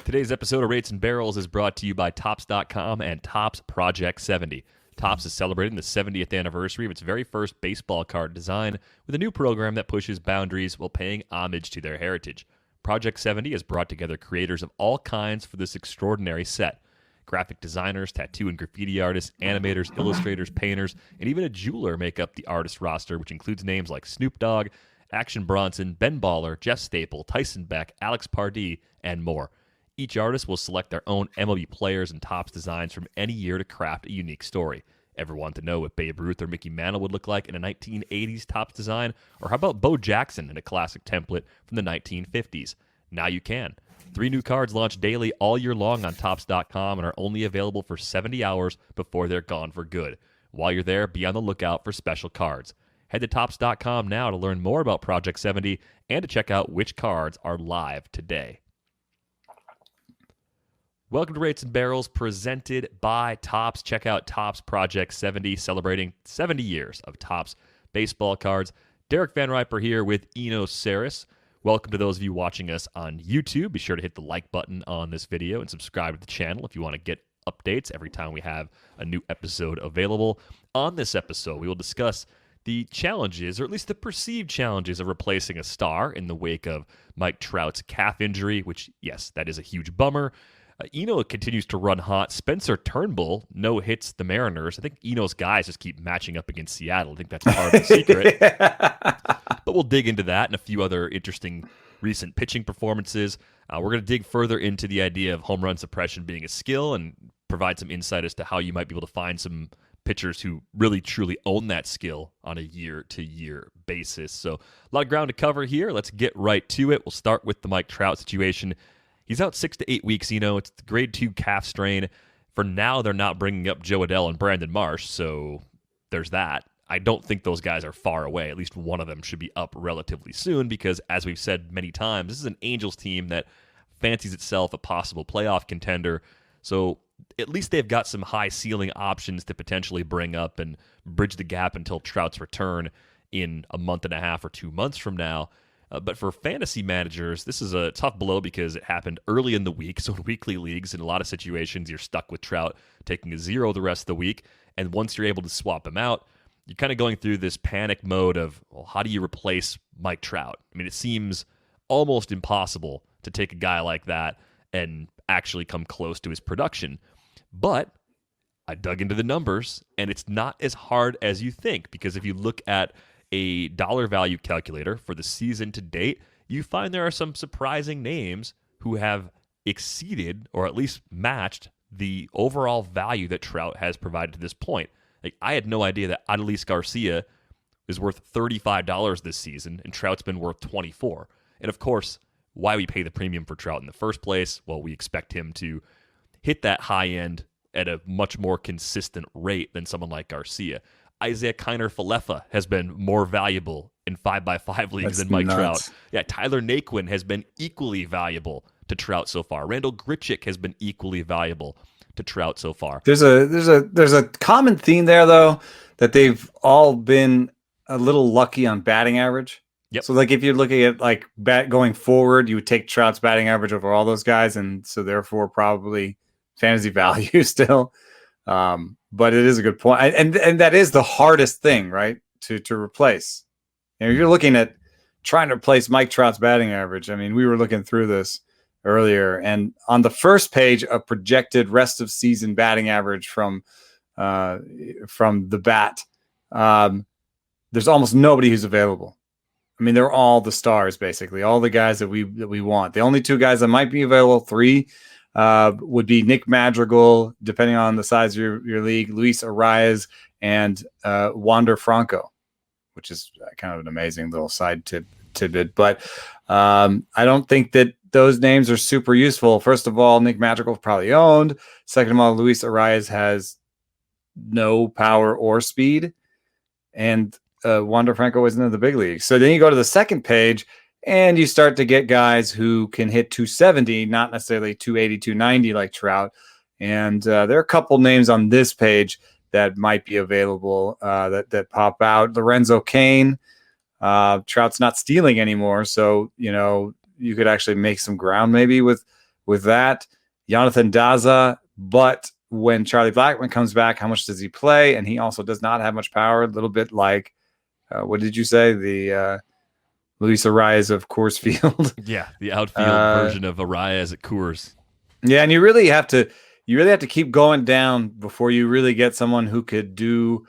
Today's episode of Rates and Barrels is brought to you by Topps.com and Topps Project 70. Topps is celebrating the 70th anniversary of its very first baseball card design with a new program that pushes boundaries while paying homage to their heritage. Project 70 has brought together creators of all kinds for this extraordinary set. Graphic designers, tattoo and graffiti artists, animators, illustrators, painters, and even a jeweler make up the artist roster, which includes names like Snoop Dogg, Action Bronson, Ben Baller, Jeff Staple, Tyson Beck, Alex Pardee, and more. Each artist will select their own MLB players and Topps designs from any year to craft a unique story. Ever want to know what Babe Ruth or Mickey Mantle would look like in a 1980s Topps design? Or how about Bo Jackson in a classic template from the 1950s? Now you can. 3 new cards launch daily all year long on Topps.com and are only available for 70 hours before they're gone for good. While you're there, be on the lookout for special cards. Head to Topps.com now to learn more about Project 70 and to check out which cards are live today. Welcome to Rates and Barrels, presented by Topps. Check out Topps Project 70, celebrating 70 years of Topps baseball cards. Derek Van Riper here with Eno Saris. Welcome to those of you watching us on YouTube. Be sure to hit the like button on this video and subscribe to the channel if you want to get updates every time we have a new episode available. On this episode, we will discuss the challenges, or at least the perceived challenges, of replacing a star in the wake of Mike Trout's calf injury, which, yes, that is a huge bummer. Eno continues to run hot. Spencer Turnbull no-hits the Mariners. I think Eno's guys just keep matching up against Seattle. I think that's part of the secret. But we'll dig into that and a few other interesting recent pitching performances. We're going to dig further into the idea of home run suppression being a skill and provide some insight as to how you might be able to find some pitchers who really, truly own that skill on a year-to-year basis. So a lot of ground to cover here. Let's get right to it. We'll start with the Mike Trout situation. He's out 6 to 8 weeks, It's the grade 2 calf strain. For now, they're not bringing up Joe Adell and Brandon Marsh, so there's that. I don't think those guys are far away. At least one of them should be up relatively soon because, as we've said many times, this is an Angels team that fancies itself a possible playoff contender. So at least they've got some high ceiling options to potentially bring up and bridge the gap until Trout's return in a month and a half or 2 months from now. But for fantasy managers, this is a tough blow because it happened early in the week. So in weekly leagues, in a lot of situations, you're stuck with Trout taking a 0 the rest of the week. And once you're able to swap him out, you're kind of going through this panic mode of, well, how do you replace Mike Trout? I mean, it seems almost impossible to take a guy like that and actually come close to his production. But I dug into the numbers, and it's not as hard as you think, because if you look at a dollar value calculator for the season to date, you find there are some surprising names who have exceeded or at least matched the overall value that Trout has provided to this point. Like, I had no idea that Adolis Garcia is worth $35 this season, and Trout's been worth $24. And of course, why we pay the premium for Trout in the first place? Well, we expect him to hit that high end at a much more consistent rate than someone like Garcia. Isaiah Kiner-Falefa has been more valuable in 5x5 leagues than Mike Trout. Yeah, Tyler Naquin has been equally valuable to Trout so far. Randall Grichuk has been equally valuable to Trout so far. There's a common theme there, though, that they've all been a little lucky on batting average. Yep. So, like, if you're looking at like going forward, you would take Trout's batting average over all those guys, and so therefore probably fantasy value still. But it is a good point. And that is the hardest thing, right? To replace. You're looking at trying to replace Mike Trout's batting average. I mean, we were looking through this earlier, and on the first page, a projected rest of season batting average from the bat, there's almost nobody who's available. I mean, they're all the stars, basically, all the guys that we want. The only 2 guys that might be available, 3, would be Nick Madrigal, depending on the size of your league, Luis Arias, and Wander Franco, which is kind of an amazing little side tidbit. But I don't think that those names are super useful. First of all, Nick Madrigal is probably owned. Second of all, Luis Arias has no power or speed. And Wander Franco isn't in the big league. So then you go to the second page, and you start to get guys who can hit 270, not necessarily 280, 290 like Trout. And there are a couple names on this page that might be available that pop out. Lorenzo Cain, Trout's not stealing anymore, so you could actually make some ground maybe with with that. Jonathan Daza, but when Charlie Blackmon comes back, how much does he play? And he also does not have much power, a little bit like, what did you say? The Luis Arias of Coors Field. Yeah, the outfield version of Arias at Coors. Yeah, and you really have to keep going down before you really get someone who could do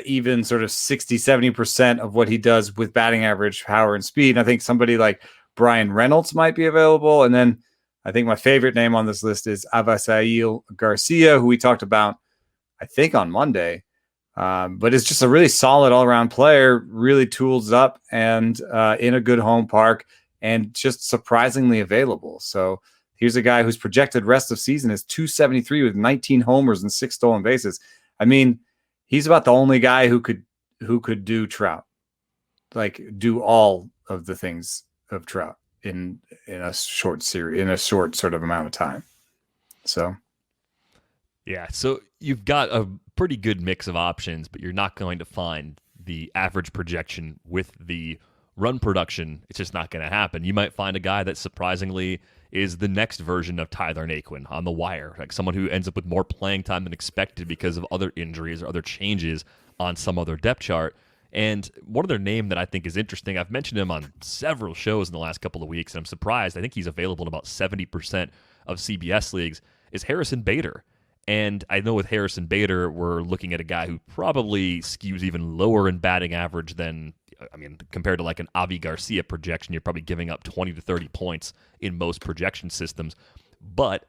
even sort of 60-70% of what he does with batting average, power, and speed. And I think somebody like Brian Reynolds might be available. And then I think my favorite name on this list is Avisail Garcia, who we talked about, I think, on Monday. But it's just a really solid all-around player, really tools up and in a good home park and just surprisingly available. So here's a guy whose projected rest of season is 273 with 19 homers and 6 stolen bases. I mean, he's about the only guy who could do Trout, like do all of the things of Trout in a short series, in a short sort of amount of time. So, yeah. So you've got a pretty good mix of options, but you're not going to find the average projection with the run production. It's just not going to happen. You might find a guy that surprisingly is the next version of Tyler Naquin on the wire, like someone who ends up with more playing time than expected because of other injuries or other changes on some other depth chart. And one other name that I think is interesting, I've mentioned him on several shows in the last couple of weeks, and I'm surprised. I think he's available in about 70% of CBS leagues, is Harrison Bader. And I know with Harrison Bader, we're looking at a guy who probably skews even lower in batting average than, I mean, compared to like an Avi Garcia projection, you're probably giving up 20 to 30 points in most projection systems. But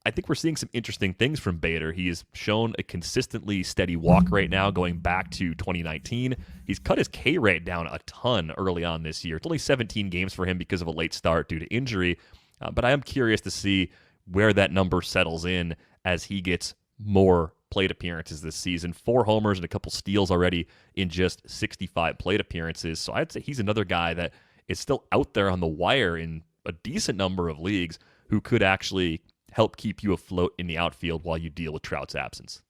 I think we're seeing some interesting things from Bader. He has shown a consistently steady walk rate now going back to 2019. He's cut his K rate down a ton early on this year. It's only 17 games for him because of a late start due to injury. But I am curious to see where that number settles in as he gets more plate appearances this season. 4 homers and a couple steals already in just 65 plate appearances. So I'd say he's another guy that is still out there on the wire in a decent number of leagues who could actually help keep you afloat in the outfield while you deal with Trout's absence.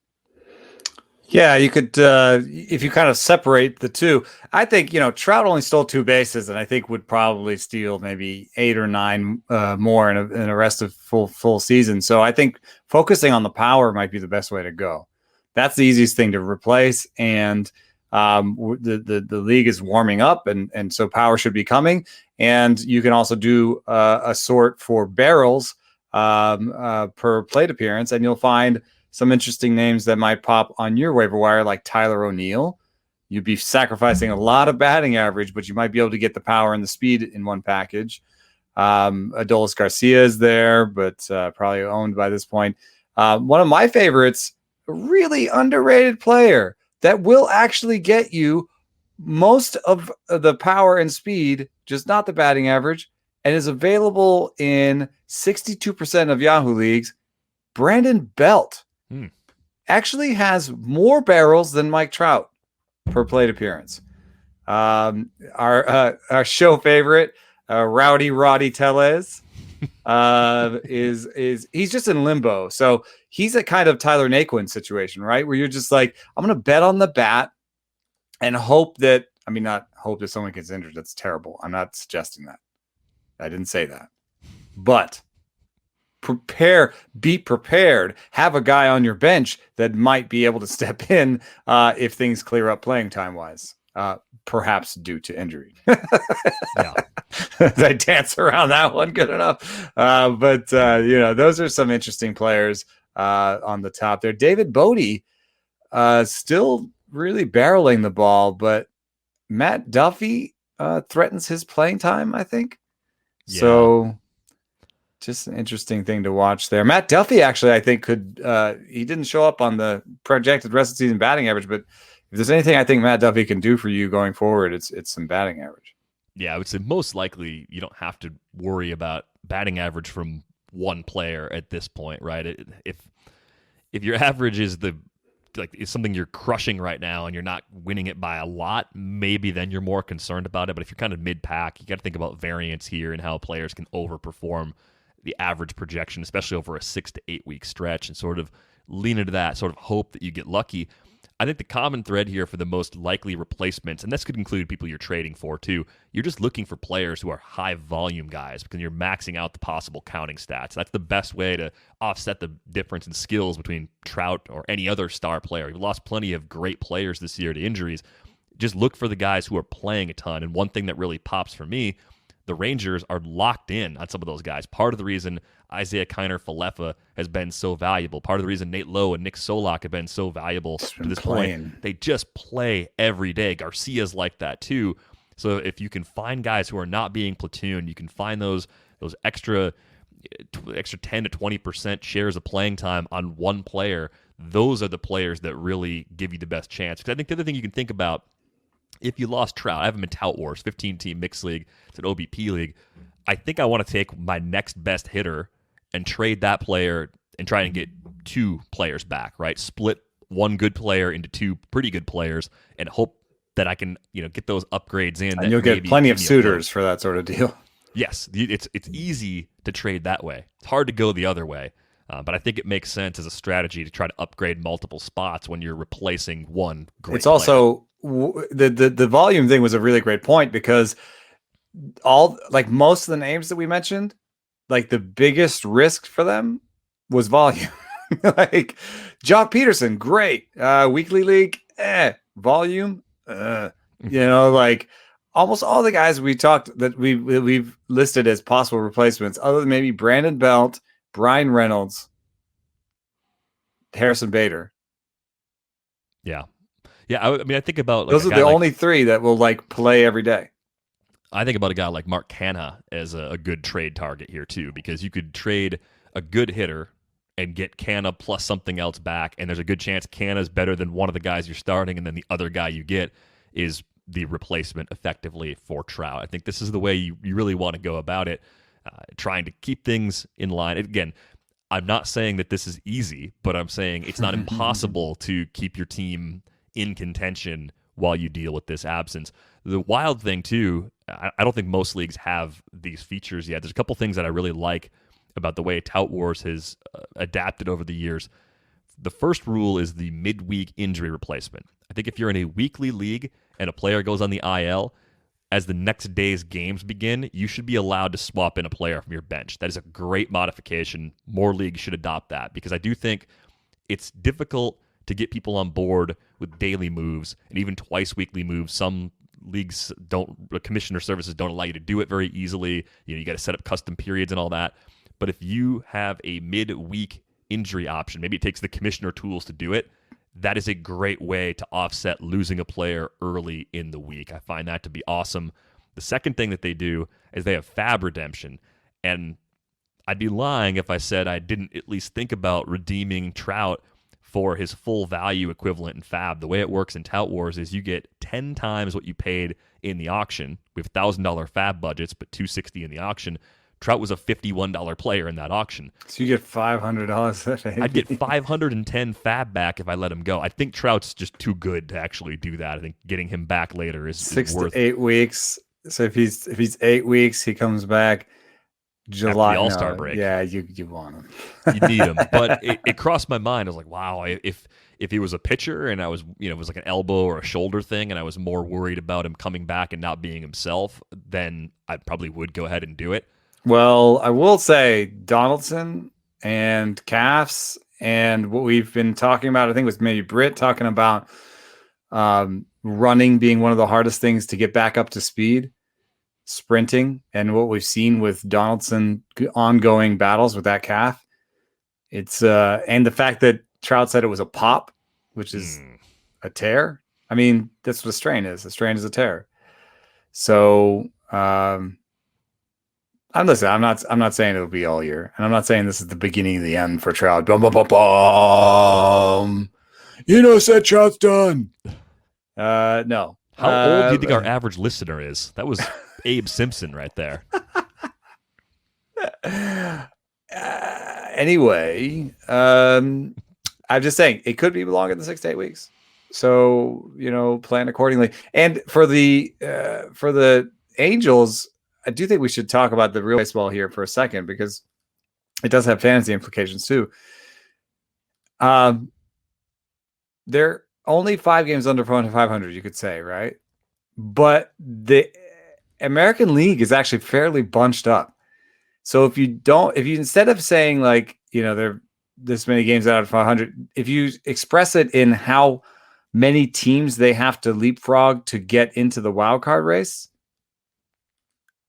Yeah, you could, if you kind of separate the two. I think, Trout only stole 2 bases, and I think would probably steal maybe 8 or 9 more in a rest of full season. So I think focusing on the power might be the best way to go. That's the easiest thing to replace, and the league is warming up, and so power should be coming. And you can also do a sort for barrels per plate appearance, and you'll find some interesting names that might pop on your waiver wire, like Tyler O'Neill. You'd be sacrificing a lot of batting average, but you might be able to get the power and the speed in one package. Adolis Garcia is there, but probably owned by this point. One of my favorites, a really underrated player that will actually get you most of the power and speed, just not the batting average, and is available in 62% of Yahoo leagues. Brandon Belt actually has more barrels than Mike Trout per plate appearance. Our show favorite, Rowdy Roddy Tellez, is he's just in limbo. So he's a kind of Tyler Naquin situation, right? Where you're just like, I'm going to bet on the bat and hope that, not hope that someone gets injured. That's terrible. I'm not suggesting that. I didn't say that. But be prepared, have a guy on your bench that might be able to step in if things clear up playing time wise, perhaps due to injury. Yeah. I dance around that one good enough. But those are some interesting players on the top there. David Bodie still really barreling the ball, but Matt Duffy threatens his playing time, I think. Yeah. So just an interesting thing to watch there. Matt Duffy actually, I think, could he didn't show up on the projected rest of season batting average, but if there's anything I think Matt Duffy can do for you going forward, it's some batting average. Yeah, I would say most likely you don't have to worry about batting average from one player at this point, right? If your average is is something you're crushing right now and you're not winning it by a lot, maybe then you're more concerned about it. But if you're kind of mid-pack, you got to think about variance here and how players can overperform the average projection, especially over a 6 to 8 week stretch, and sort of lean into that, sort of hope that you get lucky. I think the common thread here for the most likely replacements, and this could include people you're trading for too, you're just looking for players who are high volume guys because you're maxing out the possible counting stats. That's the best way to offset the difference in skills between Trout or any other star player. You've lost plenty of great players this year to injuries. Just look for the guys who are playing a ton. And one thing that really pops for me, the Rangers are locked in on some of those guys. Part of the reason Isaiah Kiner-Falefa has been so valuable, part of the reason Nate Lowe and Nick Solak have been so valuable to this point, they just play every day. Garcia's like that too. So if you can find guys who are not being platooned, you can find those extra 10 to 20% shares of playing time on one player. Those are the players that really give you the best chance. Because I think the other thing you can think about, if you lost Trout, I have him in Tout Wars, 15-team mixed league. It's an OBP league. I think I want to take my next best hitter and trade that player and try and get two players back, right? Split one good player into two pretty good players and hope that I can, get those upgrades in. And you'll get plenty of suitors for that sort of deal. Yes, it's easy to trade that way. It's hard to go the other way. But I think it makes sense as a strategy to try to upgrade multiple spots when you're replacing one great It's also the volume thing was a really great point because most of the names that we mentioned, like the biggest risk for them was volume. Like Jock Peterson, great. Weekly league, volume, like almost all the guys we talked that we've listed as possible replacements, other than maybe Brandon Belt, Brian Reynolds, Harrison Bader. Yeah. I think about those are the only three that will play every day. I think about a guy like Mark Canha as a good trade target here too, because you could trade a good hitter and get Canha plus something else back, and there's a good chance Canha's better than one of the guys you're starting, and then the other guy you get is the replacement effectively for Trout. I think this is the way you really want to go about it, trying to keep things in line. Again, I'm not saying that this is easy, but I'm saying it's not impossible to keep your team in contention while you deal with this absence. The wild thing, too, I don't think most leagues have these features yet. There's a couple things that I really like about the way Tout Wars has adapted over the years. The first rule is the midweek injury replacement. I think if you're in a weekly league and a player goes on the IL, as the next day's games begin, you should be allowed to swap in a player from your bench. That is a great modification. More leagues should adopt that because I do think it's difficult to get people on board with daily moves and even twice weekly moves. Some leagues commissioner services don't allow you to do it very easily. You got to set up custom periods and all that. But if you have a midweek injury option, maybe it takes the commissioner tools to do it, that is a great way to offset losing a player early in the week. I find that to be awesome. The second thing that they do is they have fab redemption. And I'd be lying if I said I didn't at least think about redeeming Trout for his full value equivalent in fab. The way it works in Tout Wars is you get 10 times what you paid in the auction. We have $1,000 fab budgets, but $260 in the auction. Trout was a $51 player in that auction. So you get $500. I'd get 510 fab back if I let him go. I think Trout's just too good to actually do that. I think getting him back later is 6 worth to 8 weeks. So if he's 8 weeks, he comes back July. After the All-Star break. Yeah, you want him. You need him. But it crossed my mind. I was like, wow, if he was a pitcher and I was, it was like an elbow or a shoulder thing and I was more worried about him coming back and not being himself, then I probably would go ahead and do it. Well, I will say Donaldson and Cass and what we've been talking about, I think it was maybe Britt talking about running being one of the hardest things to get back up to speed, sprinting, and what we've seen with Donaldson ongoing battles with that calf. It's and the fact that Trout said it was a pop, which is a tear. I mean, that's what a strain is. A strain is a tear. So I'm not saying it'll be all year, and I'm not saying this is the beginning of the end for Trout. Bum, bum, bum, bum. Said Trout's done. No. How old do you think our average listener is? That was Abe Simpson right there. Anyway, I'm just saying it could be longer than 6 to 8 weeks. So plan accordingly. And for the Angels, I do think we should talk about the real baseball here for a second because it does have fantasy implications too. They're only 5 games under 500, you could say, right? But the American League is actually fairly bunched up. So if you instead of saying like, they're this many games out of 500, if you express it in how many teams they have to leapfrog to get into the wild card race,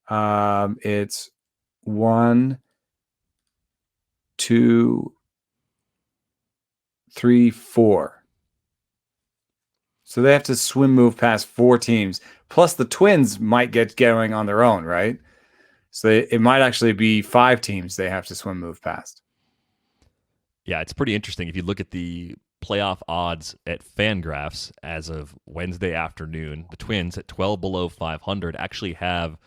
it's 1, 2, 3, 4. So they have to move past 4 teams. Plus the Twins might get going on their own, right? So it might actually be 5 teams they have to move past. Yeah, it's pretty interesting. If you look at the playoff odds at Fangraphs as of Wednesday afternoon, the Twins at 12 below 500 actually have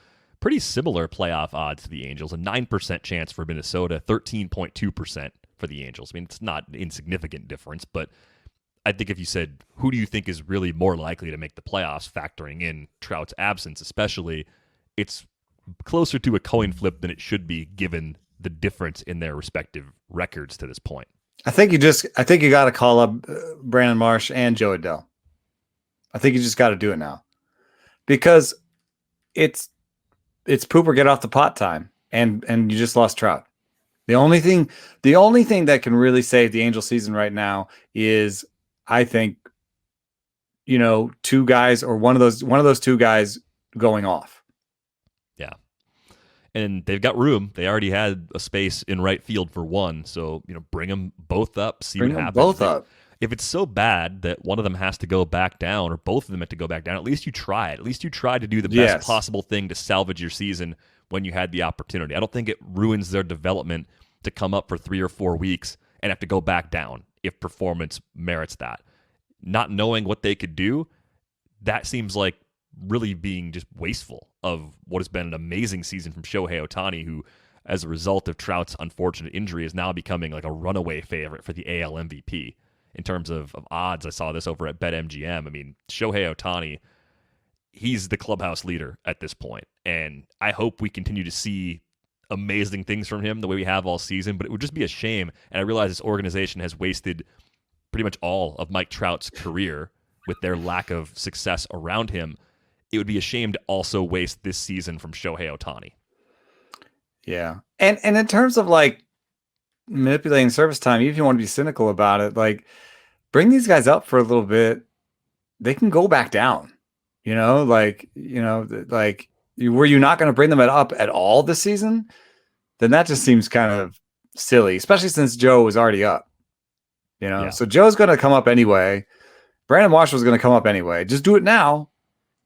pretty similar playoff odds to the Angels. A 9% chance for Minnesota, 13.2% for the Angels. I mean, it's not an insignificant difference, but I think if you said, who do you think is really more likely to make the playoffs, factoring in Trout's absence especially, it's closer to a coin flip than it should be given the difference in their respective records to this point. I think you got to call up Brandon Marsh and Joe Adell. I think you just got to do it now because it's poop or get off the pot time, and you just lost Trout. The only thing that can really save the Angel season right now is, I think, 2 guys or one of those 2 guys going off. Yeah. And they've got room. They already had a space in right field for one. So, bring them both up, see what happens. Both up. If it's so bad that one of them has to go back down or both of them have to go back down, at least you try it. At least you try to do the best possible thing to salvage your season when you had the opportunity. I don't think it ruins their development to come up for 3 or 4 weeks and have to go back down if performance merits that. Not knowing what they could do, that seems like really being just wasteful of what has been an amazing season from Shohei Ohtani, who, as a result of Trout's unfortunate injury, is now becoming like a runaway favorite for the AL MVP. In terms of odds, I saw this over at BetMGM. I mean, Shohei Ohtani, he's the clubhouse leader at this point, and I hope we continue to see amazing things from him the way we have all season, but it would just be a shame, and I realize this organization has wasted pretty much all of Mike Trout's career with their lack of success around him. It would be a shame to also waste this season from Shohei Ohtani. Yeah. And in terms of like manipulating service time, even if you want to be cynical about it, like bring these guys up for a little bit. They can go back down, were you not going to bring them up at all this season? Then that just seems kind of silly, especially since Joe was already up, Yeah. So Joe's going to come up anyway. Brandon Marshall's going to come up anyway. Just do it now.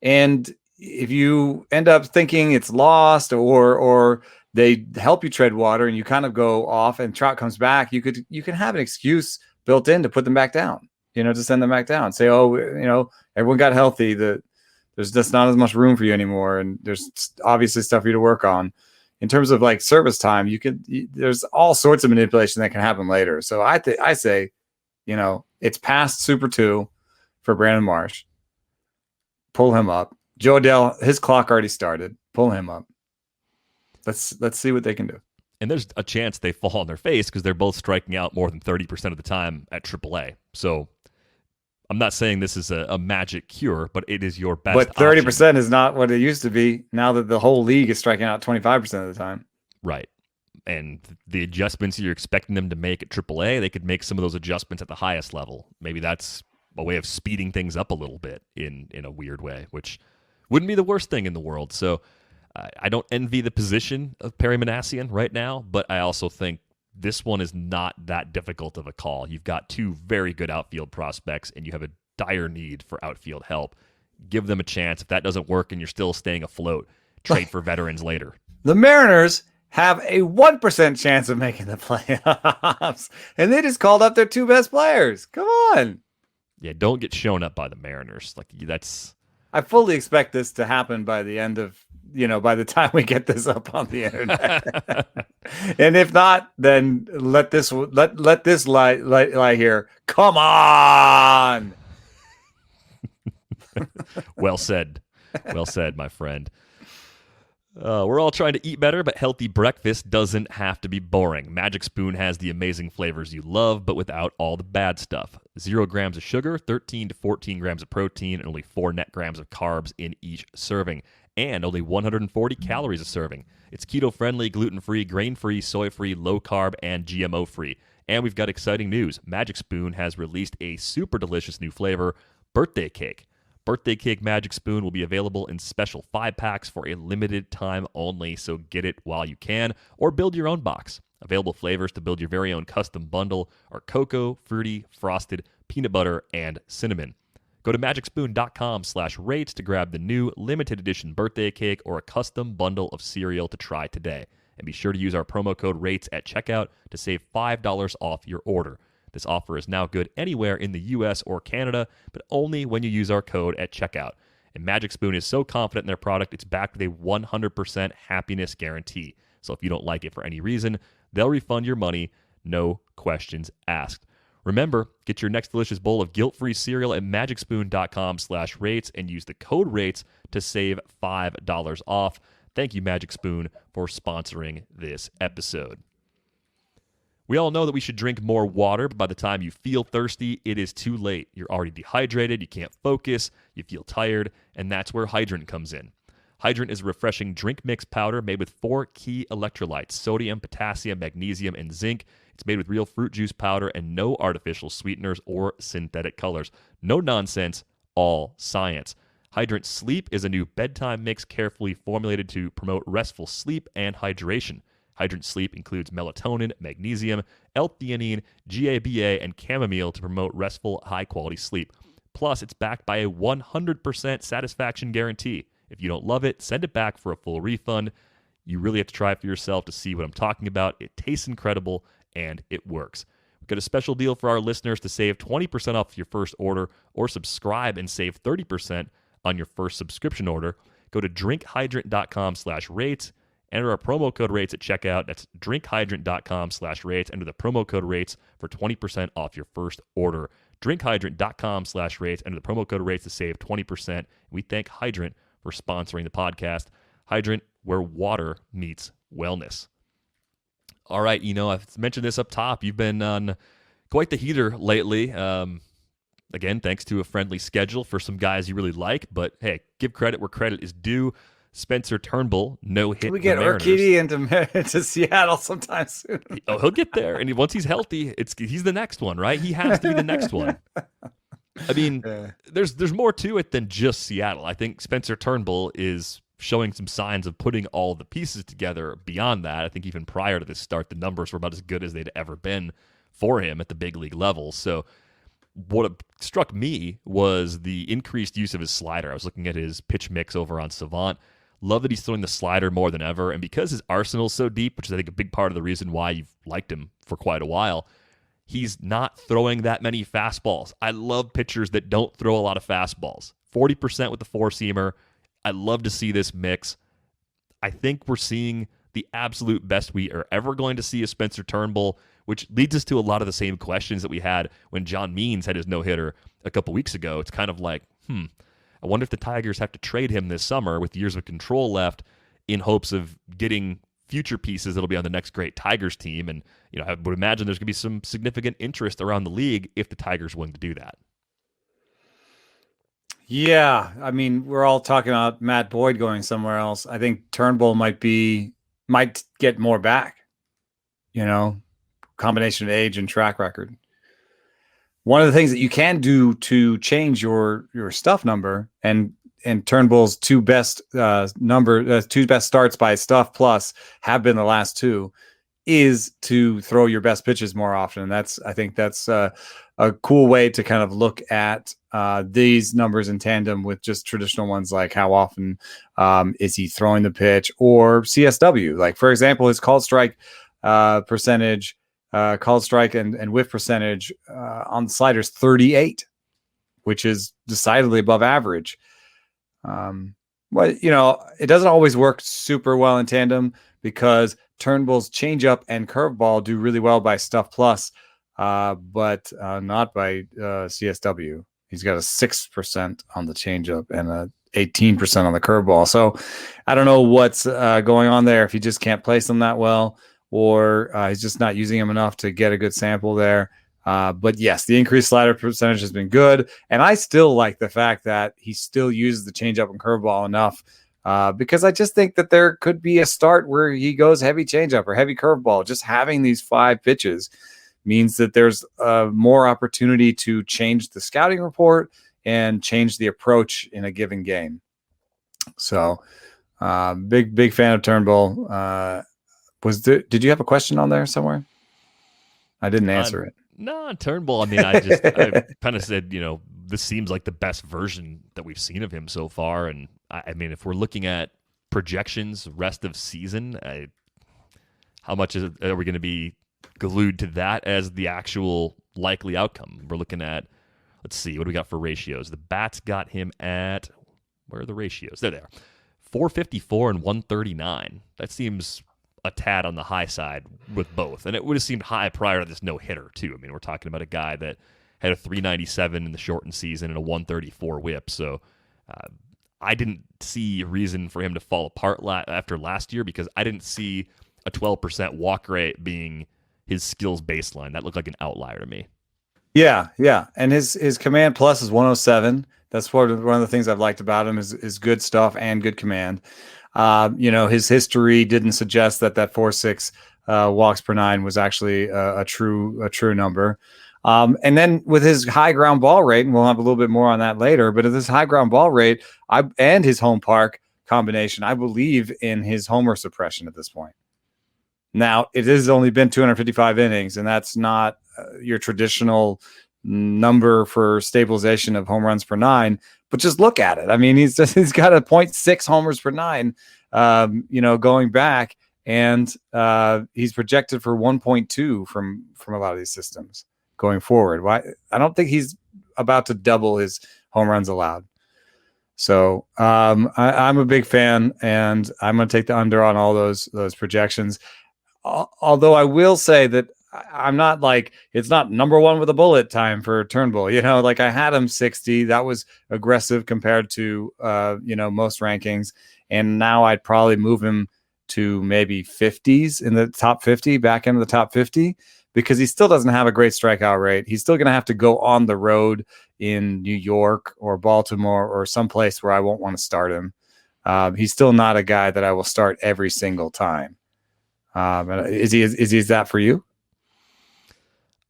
And if you end up thinking it's lost or they help you tread water and you kind of go off and Trout comes back, you can have an excuse built in to put them back down, to send them back down. Say, everyone got healthy. There's just not as much room for you anymore. And there's obviously stuff for you to work on. In terms of like service time, there's all sorts of manipulation that can happen later. So I say, it's past Super 2 for Brandon Marsh. Pull him up. Joe Adell, his clock already started. Pull him up. Let's see what they can do. And there's a chance they fall on their face because they're both striking out more than 30% of the time at AAA. So I'm not saying this is a magic cure, but it is your best But 30% option. is not what it used to be now that the whole league is striking out 25% of the time. Right. And the adjustments you're expecting them to make at AAA, they could make some of those adjustments at the highest level. Maybe that's a way of speeding things up a little bit in a weird way, which wouldn't be the worst thing in the world. So I don't envy the position of Perry Manassian right now, but I also think this one is not that difficult of a call. You've got 2 very good outfield prospects, and you have a dire need for outfield help. Give them a chance. If that doesn't work and you're still staying afloat, trade for veterans later. The Mariners have a 1% chance of making the playoffs, and they just called up their 2 best players. Come on. Yeah, don't get shown up by the Mariners. I fully expect this to happen by the end of, by the time we get this up on the internet. And if not, then let this lie here. Come on. Well said. Well said, my friend. We're all trying to eat better, but healthy breakfast doesn't have to be boring. Magic Spoon has the amazing flavors you love, but without all the bad stuff. 0 grams of sugar, 13 to 14 grams of protein, and only 4 net grams of carbs in each serving, and only 140 calories a serving. It's keto-friendly, gluten-free, grain-free, soy-free, low-carb, and GMO-free. And we've got exciting news. Magic Spoon has released a super delicious new flavor, Birthday Cake. Birthday Cake Magic Spoon will be available in special 5-packs for a limited time only, so get it while you can, or build your own box. Available flavors to build your very own custom bundle are cocoa, fruity, frosted, peanut butter, and cinnamon. Go to magicspoon.com/rates to grab the new limited edition birthday cake or a custom bundle of cereal to try today. And be sure to use our promo code RATES at checkout to save $5 off your order. This offer is now good anywhere in the US or Canada, but only when you use our code at checkout. And Magic Spoon is so confident in their product, it's backed with a 100% happiness guarantee. So if you don't like it for any reason, they'll refund your money, no questions asked. Remember, get your next delicious bowl of guilt-free cereal at magicspoon.com/rates and use the code RATES to save $5 off. Thank you, Magic Spoon, for sponsoring this episode. We all know that we should drink more water, but by the time you feel thirsty, it is too late. You're already dehydrated, you can't focus, you feel tired, and that's where Hydrant comes in. Hydrant is a refreshing drink mix powder made with 4 key electrolytes: sodium, potassium, magnesium, and zinc. It's made with real fruit juice powder and no artificial sweeteners or synthetic colors. No nonsense, all science. Hydrant Sleep is a new bedtime mix carefully formulated to promote restful sleep and hydration. Hydrant Sleep includes melatonin, magnesium, L-theanine, GABA, and chamomile to promote restful, high-quality sleep. Plus, it's backed by a 100% satisfaction guarantee. If you don't love it, send it back for a full refund. You really have to try it for yourself to see what I'm talking about. It tastes incredible, and it works. We've got a special deal for our listeners to save 20% off your first order, or subscribe and save 30% on your first subscription order. Go to drinkhydrant.com/rates. Enter our promo code RATES at checkout. That's drinkhydrant.com/rates. Enter the promo code RATES for 20% off your first order. Drinkhydrant.com/rates. Enter the promo code RATES to save 20%. We thank Hydrant for sponsoring the podcast. Hydrant, where water meets wellness. All right, I've mentioned this up top. You've been on quite the heater lately. Again, thanks to a friendly schedule for some guys you really like. But hey, give credit where credit is due. Spencer Turnbull, no hit. We get Urquidy into Seattle sometime soon. He'll get there, and once he's healthy, he's the next one, right? He has to be the next one. I mean, there's more to it than just Seattle. I think Spencer Turnbull is showing some signs of putting all the pieces together beyond that. I think even prior to this start, the numbers were about as good as they'd ever been for him at the big league level. So what struck me was the increased use of his slider. I was looking at his pitch mix over on Savant. Love that he's throwing the slider more than ever. And because his arsenal's so deep, which is I think a big part of the reason why you've liked him for quite a while, he's not throwing that many fastballs. I love pitchers that don't throw a lot of fastballs. 40% with the four-seamer. I love to see this mix. I think we're seeing the absolute best we are ever going to see of Spencer Turnbull, which leads us to a lot of the same questions that we had when John Means had his no-hitter a couple weeks ago. It's kind of like, I wonder if the Tigers have to trade him this summer with years of control left in hopes of getting future pieces that'll be on the next great Tigers team. And, I would imagine there's going to be some significant interest around the league if the Tigers are willing to do that. Yeah. I mean, we're all talking about Matt Boyd going somewhere else. I think Turnbull might get more back, combination of age and track record. One of the things that you can do to change your stuff number and Turnbull's two best starts by stuff plus have been the last two is to throw your best pitches more often. And I think that's a cool way to kind of look at these numbers in tandem with just traditional ones, like how often is he throwing the pitch, or CSW. Like, for example, his called strike percentage, called strike and whiff percentage on the sliders 38, which is decidedly above average. But it doesn't always work super well in tandem, because Turnbull's changeup and curveball do really well by stuff plus, but not by CSW. He's got a 6% on the changeup and a 18% on the curveball. So I don't know what's going on there, if he just can't place them that well, or he's just not using them enough to get a good sample there. But yes, the increased slider percentage has been good. And I still like the fact that he still uses the changeup and curveball enough because I just think that there could be a start where he goes heavy changeup or heavy curveball. Just having these 5 pitches means that there's more opportunity to change the scouting report and change the approach in a given game. So big fan of Turnbull. Did you have a question on there somewhere? I didn't answer it. No, on Turnbull. I mean, I kind of said, this seems like the best version that we've seen of him so far. And I mean, if we're looking at projections, rest of season, how much are we going to be glued to that as the actual likely outcome? We're looking at, let's see, what do we got for ratios? The Bats got him at, where are the ratios? There they are. 454 and 139. That seems a tad on the high side with both. And it would have seemed high prior to this no-hitter, too. I mean, we're talking about a guy that had a 397 in the shortened season and a 134 whip. So I didn't see a reason for him to fall apart after last year because I didn't see a 12% walk rate being his skills baseline. That looked like an outlier to me. Yeah. And his command plus is 107. That's one of the things I've liked about him is good stuff and good command. His history didn't suggest that 4.6 walks per 9 was actually a true number. And then with his high ground ball rate, and we'll have a little bit more on that later, but at this high ground ball rate, and his home park combination, I believe in his homer suppression at this point. Now, it has only been 255 innings, and that's not your traditional number for stabilization of home runs per 9. But just look at it. I mean, he's got a 0.6 homers per 9, going back, and he's projected for 1.2 from a lot of these systems going forward. Why? I don't think he's about to double his home runs allowed. So I'm a big fan, and I'm going to take the under on all those projections. Although I will say that I'm not like, it's not number one with a bullet time for Turnbull. Like I had him 60. That was aggressive compared to, most rankings. And now I'd probably move him to maybe 50s in the top 50, back into the top 50, because he still doesn't have a great strikeout rate. He's still going to have to go on the road in New York or Baltimore or someplace where I won't want to start him. He's still not a guy that I will start every single time. Is he that for you?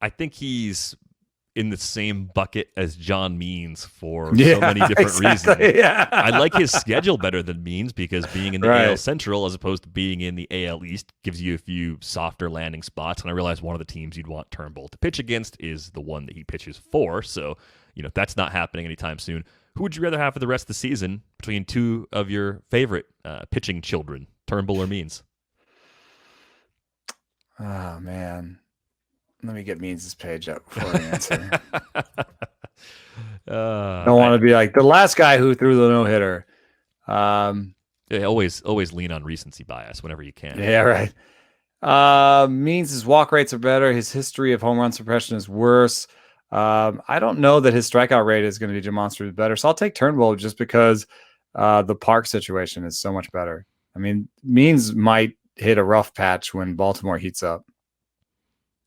I think he's in the same bucket as John Means for so many different reasons. Yeah. I like his schedule better than Means because being in the AL Central as opposed to being in the AL East gives you a few softer landing spots. And I realize one of the teams you'd want Turnbull to pitch against is the one that he pitches for. So, that's not happening anytime soon. Who would you rather have for the rest of the season between two of your favorite pitching children, Turnbull or Means? Oh, man. Let me get Means' page up before I answer. Don't want to be like the last guy who threw the no-hitter. Always lean on recency bias whenever you can. Yeah, right. Means' walk rates are better. His history of home run suppression is worse. I don't know that his strikeout rate is going to be demonstrably better. So I'll take Turnbull just because the park situation is so much better. I mean, Means might hit a rough patch when Baltimore heats up.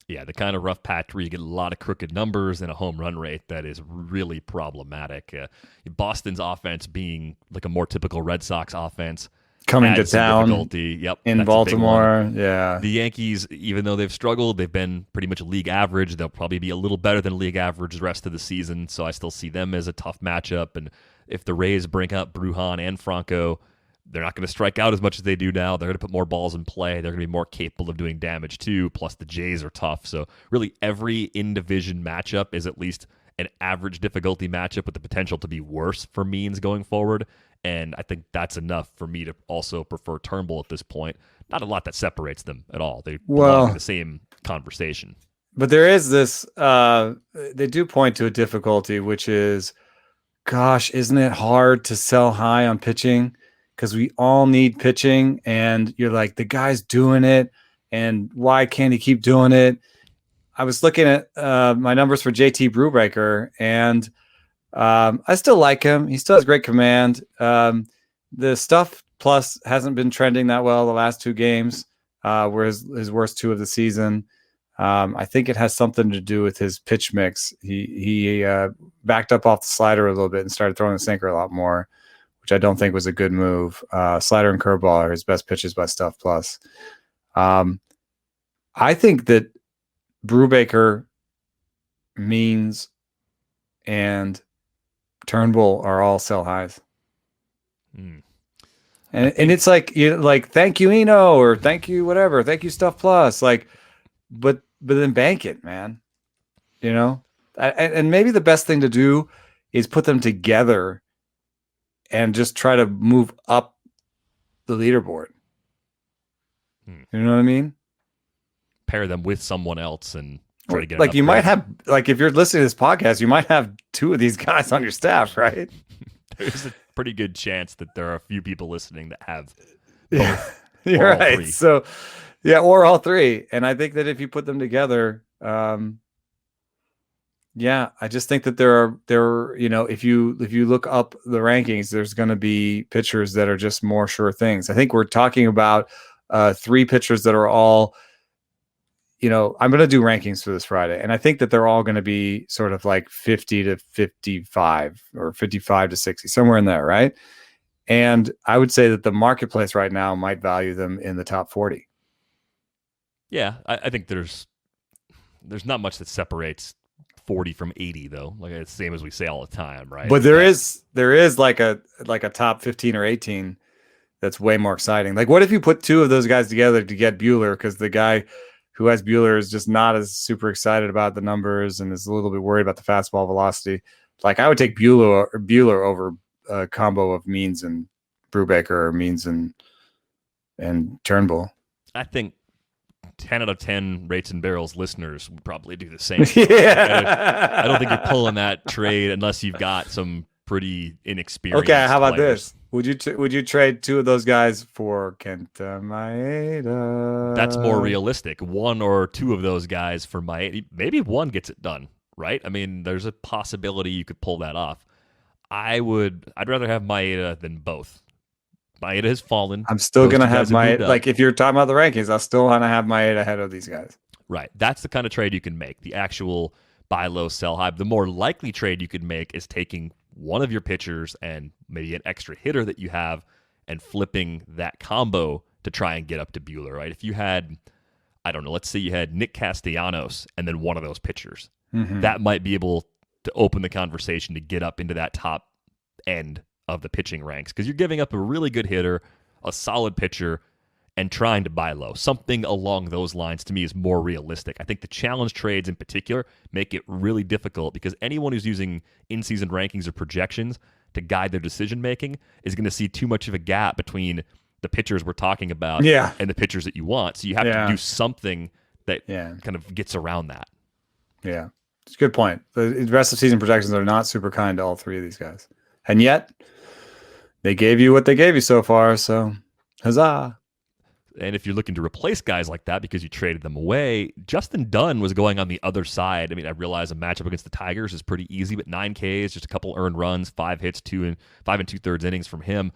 Yeah, the kind of rough patch where you get a lot of crooked numbers and a home run rate that is really problematic. Boston's offense being like a more typical Red Sox offense. Coming to town in Baltimore. Yeah. The Yankees, even though they've struggled, they've been pretty much league average. They'll probably be a little better than league average the rest of the season, so I still see them as a tough matchup. And if the Rays bring up Brujan and Franco, they're not going to strike out as much as they do now. They're going to put more balls in play. They're going to be more capable of doing damage too. Plus the Jays are tough. So really every in-division matchup is at least an average difficulty matchup with the potential to be worse for Means going forward. And I think that's enough for me to also prefer Turnbull at this point. Not a lot that separates them at all. They belong in the same conversation. But there is this, they do point to a difficulty, which is, gosh, isn't it hard to sell high on pitching? Because we all need pitching, and you're like, the guy's doing it, and why can't he keep doing it? I was looking at my numbers for JT Brubaker, and I still like him. He still has great command. The stuff plus hasn't been trending that well the last two games, were his worst two of the season. I think it has something to do with his pitch mix. He backed up off the slider a little bit and started throwing the sinker a lot more, which I don't think was a good move. Slider and curveball are his best pitches by Stuff Plus. I think that Brubaker, Means, and Turnbull are all sell highs. And it's like, you like, thank you, Eno, or thank you, whatever. Thank you, Stuff Plus. Like, but then bank it, man. You know? And maybe the best thing to do is put them together and just try to move up the leaderboard. You know what I mean? Pair them with someone else and try to get like you might have, like, if you're listening to this podcast, you might have two of these guys on your staff, right? There's a pretty good chance that there are a few people listening that have both. You're right. Three. So, yeah, or all three. And I think that if you put them together, yeah, I just think that there are, you know, if you look up the rankings, there's going to be pitchers that are just more sure things. I think we're talking about three pitchers that are all, you know, I'm going to do rankings for this Friday, and I think that they're all going to be sort of like 50 to 55 or 55 to 60, somewhere in there, right? And I would say that the marketplace right now might value them in the top 40. Yeah, I think there's not much that separates 40 from 80, though. Like, it's the same as we say all the time, right? But there is like a top 15 or 18 that's way more exciting. Like, what if you put two of those guys together to get Buehler, because the guy who has Buehler is just not as super excited about the numbers and is a little bit worried about the fastball velocity. Like, I would take Buehler over a combo of Means and Brubaker, or Means and Turnbull. I think 10 out of 10 Rates and Barrels listeners would probably do the same. Yeah. I don't think you're pulling that trade unless you've got some pretty inexperienced Okay, how about players. this? Would you trade two of those guys for Kenta Maeda? That's more realistic. One or two of those guys for Maeda. Maybe one gets it done, right? I mean, there's a possibility you could pull that off. I'd rather have Maeda than both. Maeda has fallen. I'm still going to have Maeda. Like, if you're talking about the rankings, I still want to have Maeda ahead of these guys. Right. That's the kind of trade you can make. The actual buy low, sell high. The more likely trade you could make is taking one of your pitchers and maybe an extra hitter that you have and flipping that combo to try and get up to Buehler, right? If you had, I don't know, let's say you had Nick Castellanos and then one of those pitchers, that might be able to open the conversation to get up into that top end of the pitching ranks, because you're giving up a really good hitter, a solid pitcher, and trying to buy low. Something along those lines, to me, is more realistic. I think the challenge trades in particular make it really difficult, because anyone who's using in-season rankings or projections to guide their decision-making is going to see too much of a gap between the pitchers we're talking about and the pitchers that you want. So you have to do something that kind of gets around that. Yeah, it's a good point. The rest of season projections are not super kind to all three of these guys. And yet, they gave you what they gave you so far, so huzzah. And if you're looking to replace guys like that because you traded them away, Justin Dunn was going on the other side. I mean, I realize a matchup against the Tigers is pretty easy, but 9 Ks, just a couple earned runs, 5 hits, 5 2/3 innings from him.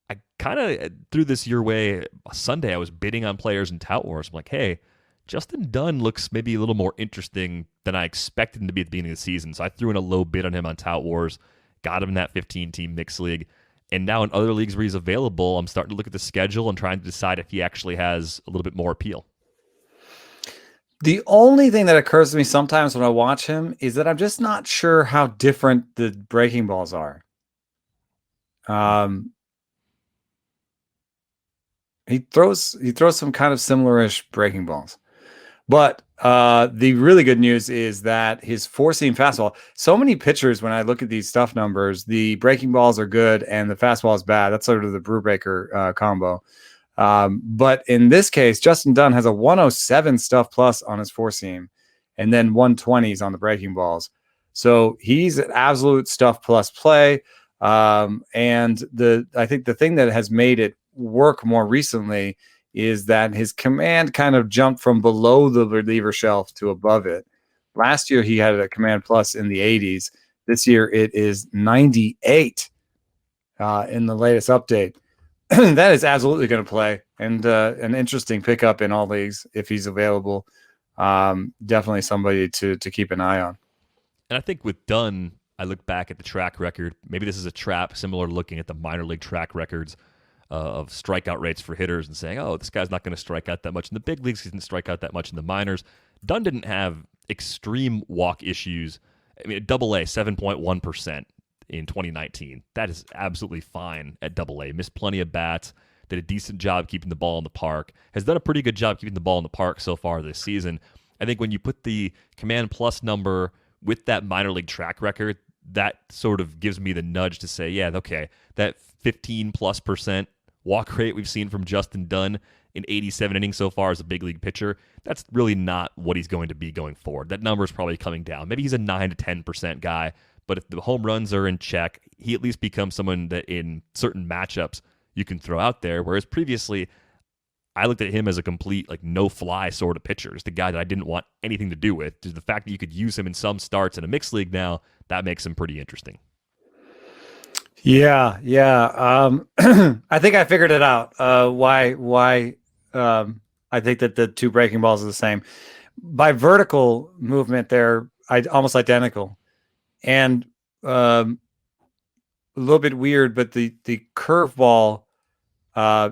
I kind of threw this your way Sunday. I was bidding on players in Tout Wars. I'm like, hey, Justin Dunn looks maybe a little more interesting than I expected him to be at the beginning of the season. So I threw in a low bid on him on Tout Wars, got him in that 15-team mixed league. And now in other leagues where he's available, I'm starting to look at the schedule and trying to decide if he actually has a little bit more appeal. The only thing that occurs to me sometimes when I watch him is that I'm just not sure how different the breaking balls are. He throws some kind of similar-ish breaking balls. But the really good news is that his four-seam fastball, so many pitchers, when I look at these stuff numbers, the breaking balls are good and the fastball is bad. That's sort of the Brubaker combo. But in this case, Justin Dunn has a 107 stuff plus on his four-seam and then 120s on the breaking balls. So he's an absolute stuff plus play. And I think the thing that has made it work more recently is that his command kind of jumped from below the reliever shelf to above it. Last year, he had a command plus in the 80s. This year, it is 98 in the latest update. That is absolutely going to play, and an interesting pickup in all leagues if he's available. definitely somebody to keep an eye on. And I think with Dunn, I look back at the track record. Maybe this is a trap similar to looking at the minor league track records of strikeout rates for hitters and saying, oh, this guy's not going to strike out that much in the big leagues. He didn't strike out that much in the minors. Dunn didn't have extreme walk issues. I mean, at Double-A, 7.1% in 2019. That is absolutely fine at Double-A. Missed plenty of bats. Did a decent job keeping the ball in the park. Has done a pretty good job keeping the ball in the park so far this season. I think when you put the Command Plus number with that minor league track record, that sort of gives me the nudge to say, yeah, okay, that 15+% walk rate we've seen from Justin Dunn in 87 innings so far as a big league pitcher, that's really not what he's going to be going forward. That number is probably coming down. Maybe he's a 9 to 10% guy, but if the home runs are in check, he at least becomes someone that in certain matchups you can throw out there, whereas previously I looked at him as a complete no-fly sort of pitcher, just a guy that I didn't want anything to do with. Just the fact that you could use him in some starts in a mixed league now, that makes him pretty interesting. Yeah. I think I figured it out. Why I think that the two breaking balls are the same. By vertical movement, they're almost identical. And a little bit weird, but the curveball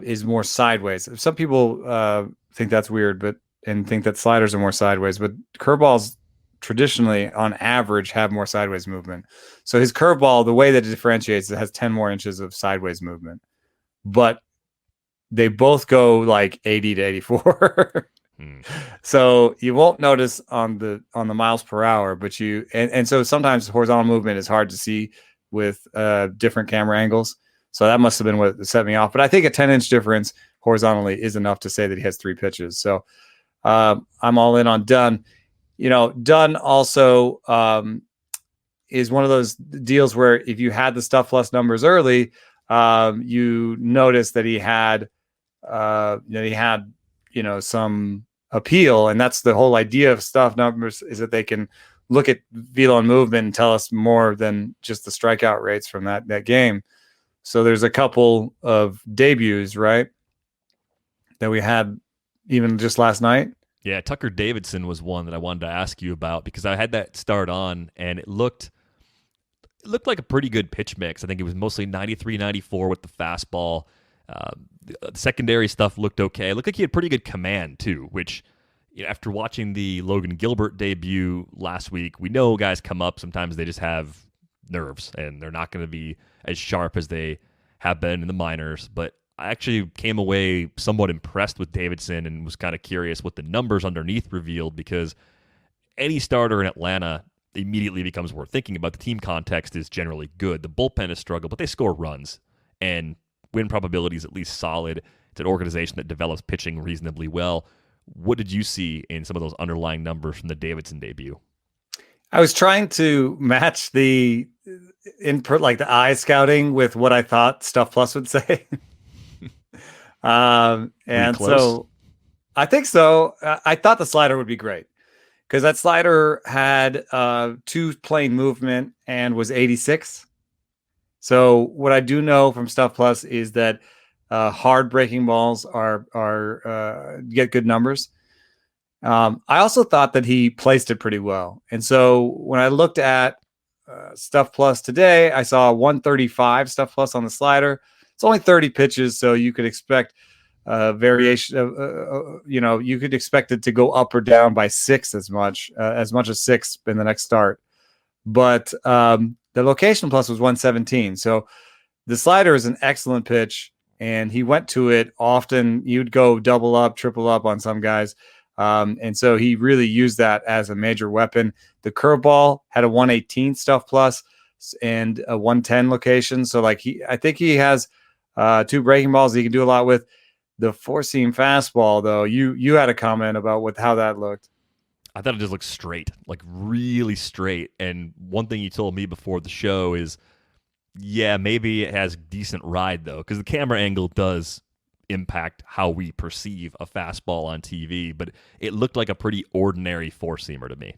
is more sideways. Some people think that's weird, and think that sliders are more sideways, but curveballs traditionally, on average, have more sideways movement. So his curveball, the way that it differentiates, it has 10 more inches of sideways movement, but they both go like 80 to 84. So you won't notice on the miles per hour, but and so sometimes horizontal movement is hard to see with different camera angles. So that must have been what set me off. But I think a 10-inch difference horizontally is enough to say that he has 3 pitches. So I'm all in on Dunn. Dunn also is one of those deals where if you had the Stuff Plus numbers early, you notice that he had some appeal, and that's the whole idea of Stuff numbers, is that they can look at velo and movement and tell us more than just the strikeout rates from that game. So there's a couple of debuts, right, that we had even just last night. Yeah, Tucker Davidson was one that I wanted to ask you about because I had that start on and it looked like a pretty good pitch mix. I think it was mostly 93, 94 with the fastball. The secondary stuff looked okay. It looked like he had pretty good command too, which after watching the Logan Gilbert debut last week, we know guys come up. Sometimes they just have nerves and they're not going to be as sharp as they have been in the minors. But I actually came away somewhat impressed with Davidson and was kind of curious what the numbers underneath revealed, because any starter in Atlanta immediately becomes worth thinking about. The team context is generally good. The bullpen has struggled, but they score runs and win probability is at least solid. It's an organization that develops pitching reasonably well. What did you see in some of those underlying numbers from the Davidson debut? I was trying to match the input, like the eye scouting, with what I thought Stuff Plus would say. And so I think so. I thought the slider would be great because that slider had 2 plane movement and was 86. So what I do know from Stuff Plus is that hard breaking balls are get good numbers. I also thought that he placed it pretty well. And so when I looked at Stuff Plus today, I saw 135 Stuff Plus on the slider. It's only 30 pitches, so you could expect variation. You could expect it to go up or down by 6 as much as 6 in the next start. But the location plus was 117. So the slider is an excellent pitch, and he went to it often. You'd go double up, triple up on some guys. And so he really used that as a major weapon. The curveball had a 118 Stuff Plus and a 110 location. So I think he has 2 breaking balls he can do a lot with. The 4-seam fastball, though, you had a comment about how that looked. I thought it just looked straight, like really straight. And one thing you told me before the show is, yeah, maybe it has decent ride, though, because the camera angle does impact how we perceive a fastball on TV, but it looked like a pretty ordinary 4-seamer to me.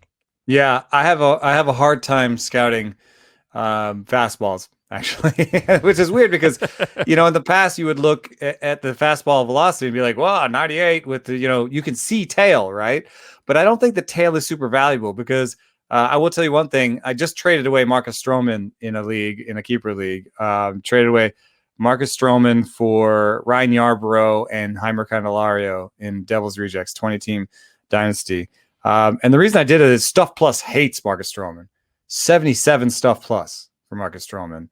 Yeah, I have a hard time scouting fastballs, actually, which is weird because, in the past you would look at the fastball velocity and be like, wow, 98 with the, you can see tail, right? but I don't think the tail is super valuable because I will tell you one thing. I just traded away Marcus Stroman in a keeper league. Traded away Marcus Stroman for Ryan Yarbrough and Heimer Candelario in Devil's Rejects 20-team dynasty. And the reason I did it is Stuff Plus hates Marcus Stroman. 77 Stuff Plus for Marcus Stroman.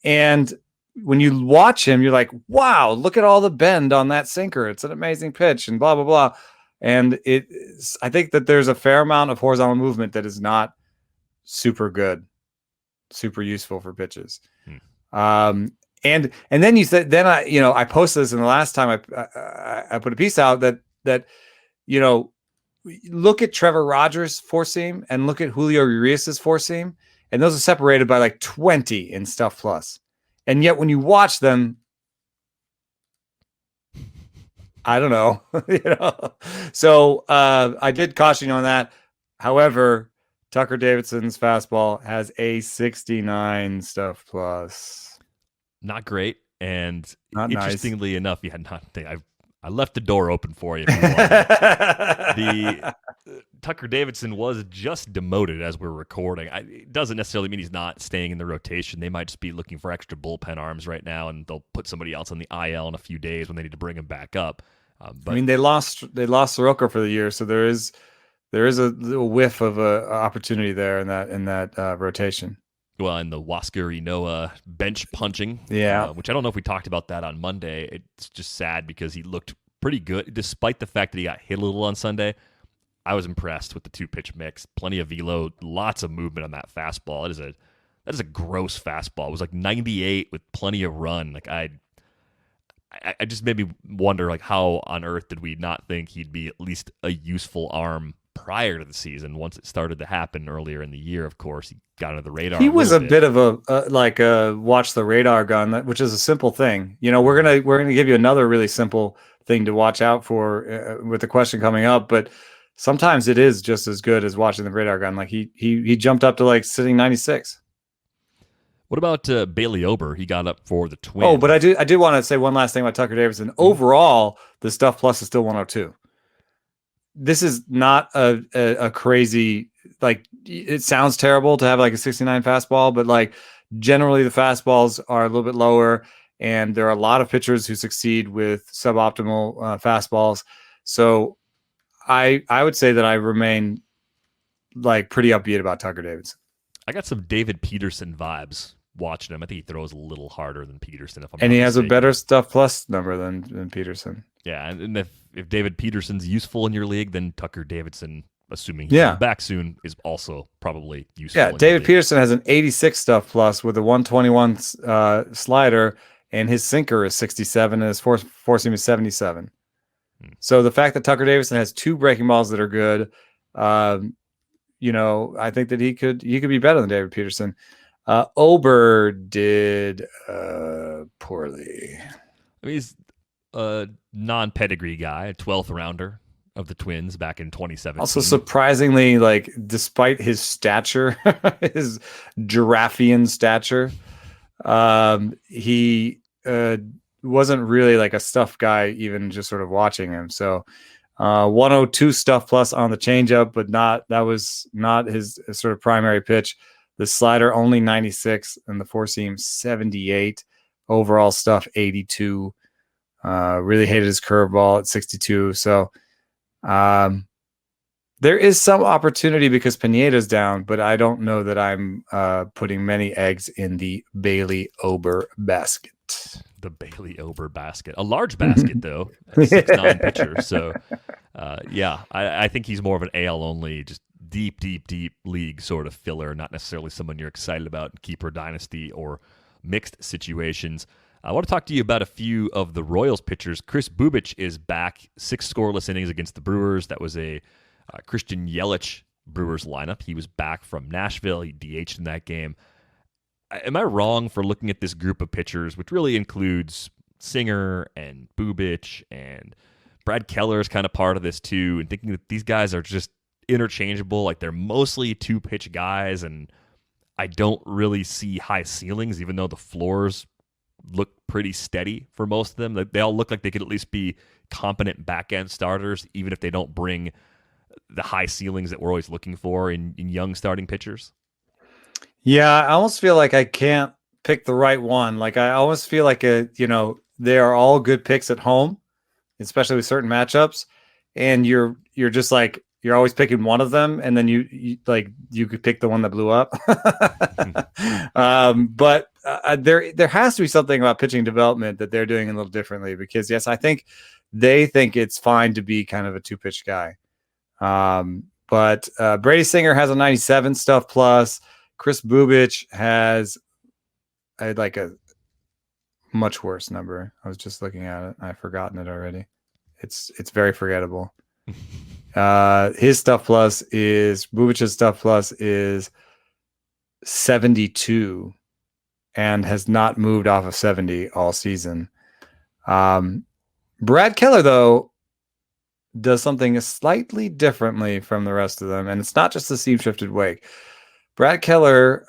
And when you watch him, you're like, wow, look at all the bend on that sinker. It's an amazing pitch and blah, blah, blah. And I think that there's a fair amount of horizontal movement that is not super good, super useful for pitches. And then you said, I posted this in the last time I put a piece out that look at Trevor Rogers' four seam and look at Julio Urias' four seam, and those are separated by like 20 in Stuff Plus. And yet when you watch them, I don't know, So I did caution you on that. However, Tucker Davidson's fastball has a 69 Stuff Plus. Not great, and not interestingly nice. Enough, I left the door open for you. If you Tucker Davidson was just demoted as we're recording. It doesn't necessarily mean he's not staying in the rotation. They might just be looking for extra bullpen arms right now, and they'll put somebody else on the IL in a few days when they need to bring him back up. But I mean, they lost Soroka for the year, so there is a little whiff of a opportunity there in that rotation. Well, and the Huascar Ynoa bench punching, which I don't know if we talked about that on Monday. It's just sad because he looked pretty good, despite the fact that he got hit a little on Sunday. I was impressed with the two-pitch mix. Plenty of velo, lots of movement on that fastball. That is a gross fastball. It was like 98 with plenty of run. Like I just made me wonder, like, how on earth did we not think he'd be at least a useful arm prior to the season? Once it started to happen earlier in the year, of course, he got under the radar. He was a bit of a watch the radar gun, which is a simple thing. We're gonna give you another really simple thing to watch out for with the question coming up, but sometimes it is just as good as watching the radar gun. Like he jumped up to like sitting 96. What about Bailey Ober? He got up for the Twins. Oh, but I do want to say one last thing about Tucker Davidson. Overall, the Stuff Plus is still 102. This is not a crazy, like, it sounds terrible to have like a 69 fastball, but like generally the fastballs are a little bit lower, and there are a lot of pitchers who succeed with suboptimal fastballs. So I would say that I remain like pretty upbeat about Tucker Davidson. I got some David Peterson vibes watching him. I think he throws a little harder than Peterson. And he has a better Stuff Plus number than Peterson. Yeah, and if David Peterson's useful in your league, then Tucker Davidson, assuming he's back soon, is also probably useful. Yeah, David Peterson has an 86 Stuff Plus with a 121 slider, and his sinker is 67, and his four seam is 77. So the fact that Tucker Davidson has two breaking balls that are good, I think that he could be better than David Peterson. Ober did poorly. I mean, he's a non-pedigree guy, a 12th rounder of the Twins back in 2017. Also, surprisingly, like, despite his stature, his giraffian stature, he wasn't really like a stuff guy, even just sort of watching him. So 102 Stuff Plus on the changeup, but that was not his sort of primary pitch. The slider only 96, and the four seam 78. Overall stuff 82. Really hated his curveball at 62. So there is some opportunity because Pineda's down, but I don't know that I'm putting many eggs in the Bailey Ober basket. The Bailey Ober basket. A large basket, though. 6'9" pitcher. So, I think he's more of an AL only, just deep league sort of filler, not necessarily someone you're excited about in keeper dynasty or mixed situations. I want to talk to you about a few of the Royals pitchers. Chris Bubic is back, 6 scoreless innings against the Brewers. That was a Christian Yelich Brewers lineup. He was back from Nashville. He DH'd in that game. Am I wrong for looking at this group of pitchers, which really includes Singer and Bubic, and Brad Keller is kind of part of this too, and thinking that these guys are just interchangeable, like they're mostly two-pitch guys, and I don't really see high ceilings, even though the floors look pretty steady for most of them. They all look like they could at least be competent back-end starters, even if they don't bring the high ceilings that we're always looking for in young starting pitchers? Yeah, I almost feel like I can't pick the right one. Like I almost feel like they are all good picks at home, especially with certain matchups, and you're just like you're always picking one of them, and then you could pick the one that blew up. But there has to be something about pitching development that they're doing a little differently, because yes, I think they think it's fine to be kind of a 2-pitch guy. But Brady Singer has a 97 stuff plus. Chris Bubich has like a much worse number. I was just looking at it. I've forgotten it already. It's very forgettable. His stuff plus is Bubich's stuff plus is 72 and has not moved off of 70 all season. Brad Keller, though, does something slightly differently from the rest of them, and it's not just the seam shifted wake. Brad Keller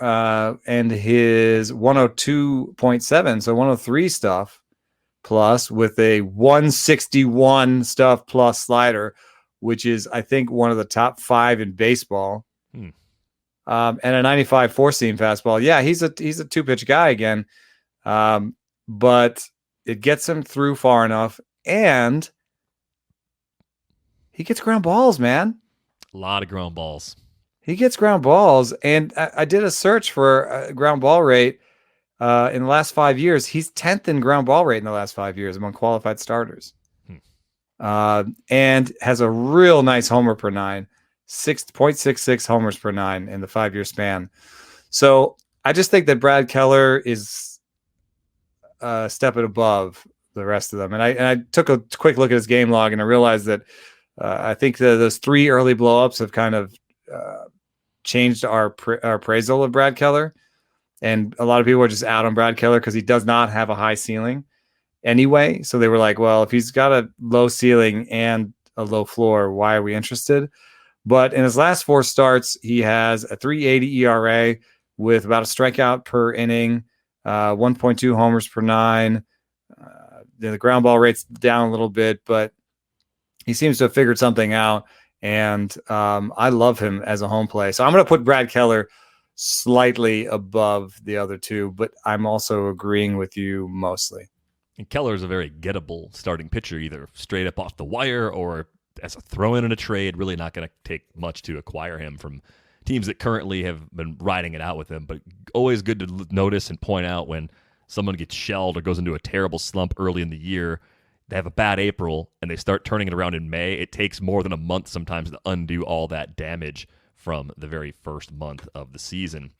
and his 102.7, so 103 stuff plus with a 161 stuff plus slider, which is, I think, one of the top 5 in baseball. And a 95 4-seam fastball. Yeah, he's a 2-pitch guy again, but it gets him through far enough, and he gets ground balls, man. A lot of ground balls. He gets ground balls, and I did a search for a ground ball rate in the last 5 years. He's 10th in ground ball rate in the last 5 years among qualified starters, and has a real nice homer per 9, 6.66 homers per 9 in the 5-year span. So I just think that Brad Keller is a step above the rest of them. And I took a quick look at his game log, and I realized that I think those 3 early blowups have kind of changed our appraisal of Brad Keller. And a lot of people are just out on Brad Keller because he does not have a high ceiling anyway. So they were like, well, if he's got a low ceiling and a low floor, why are we interested? But in his last 4 starts, he has a 3.80 ERA with about a strikeout per inning, 1.2 homers per 9. The ground ball rate's down a little bit, but he seems to have figured something out. And I love him as a home play. So I'm going to put Brad Keller slightly above the other 2, but I'm also agreeing with you mostly. And Keller is a very gettable starting pitcher, either straight up off the wire or as a throw-in in a trade. Really not going to take much to acquire him from teams that currently have been riding it out with him, but always good to notice and point out when someone gets shelled or goes into a terrible slump early in the year. They have a bad April and they start turning it around in May. It takes more than a month sometimes to undo all that damage from the very first month of the season.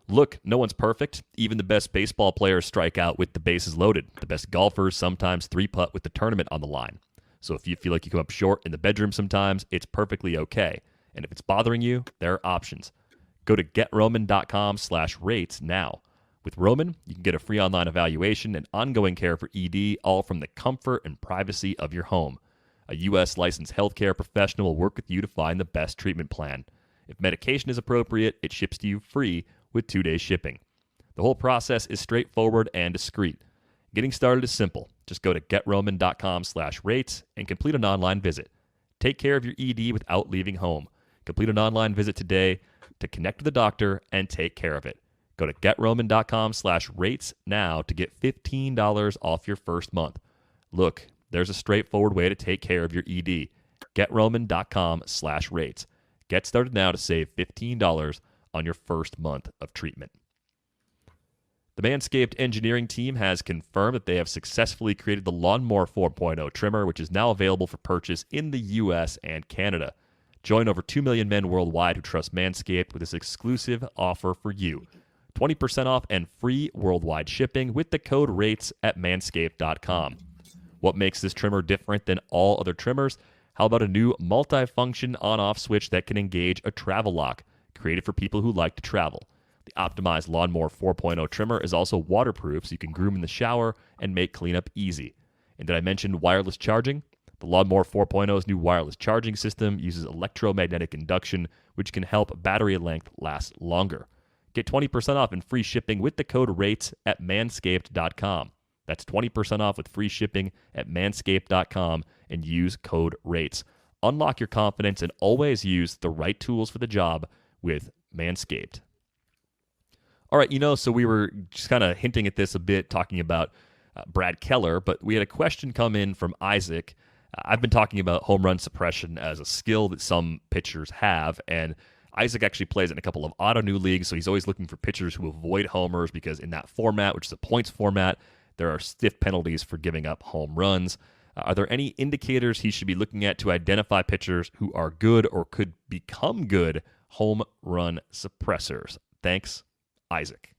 Look, no one's perfect. Even the best baseball players strike out with the bases loaded. The best golfers sometimes 3-putt with the tournament on the line. So if you feel like you come up short in the bedroom sometimes, it's perfectly okay. And if it's bothering you, there are options. Go to GetRoman.com/rates now. With Roman, you can get a free online evaluation and ongoing care for ED, all from the comfort and privacy of your home. A U.S. licensed healthcare professional will work with you to find the best treatment plan. If medication is appropriate, it ships to you free with 2-day shipping. The whole process is straightforward and discreet. Getting started is simple. Just go to GetRoman.com/rates and complete an online visit. Take care of your ED without leaving home. Complete an online visit today to connect with a doctor and take care of it. Go to GetRoman.com/rates now to get $15 off your first month. Look, there's a straightforward way to take care of your ED. GetRoman.com/rates. Get started now to save $15 on your first month of treatment. The Manscaped engineering team has confirmed that they have successfully created the Lawnmower 4.0 trimmer, which is now available for purchase in the U.S. and Canada. Join over 2 million men worldwide who trust Manscaped with this exclusive offer for you. 20% off and free worldwide shipping with the code RATES at manscaped.com. What makes this trimmer different than all other trimmers? How about a new multi-function on-off switch that can engage a travel lock, created for people who like to travel? The optimized Lawnmower 4.0 trimmer is also waterproof, so you can groom in the shower and make cleanup easy. And did I mention wireless charging? The Lawnmower 4.0's new wireless charging system uses electromagnetic induction, which can help battery length last longer. Get 20% off and free shipping with the code RATES at manscaped.com. That's 20% off with free shipping at manscaped.com and use code RATES. Unlock your confidence and always use the right tools for the job with Manscaped. All right, so we were just kind of hinting at this a bit, talking about Brad Keller, but we had a question come in from Isaac. I've been talking about home run suppression as a skill that some pitchers have, and Isaac actually plays in a couple of auto new leagues, so he's always looking for pitchers who avoid homers because in that format, which is a points format, there are stiff penalties for giving up home runs. Are there any indicators he should be looking at to identify pitchers who are good or could become good home run suppressors? Thanks, Isaac.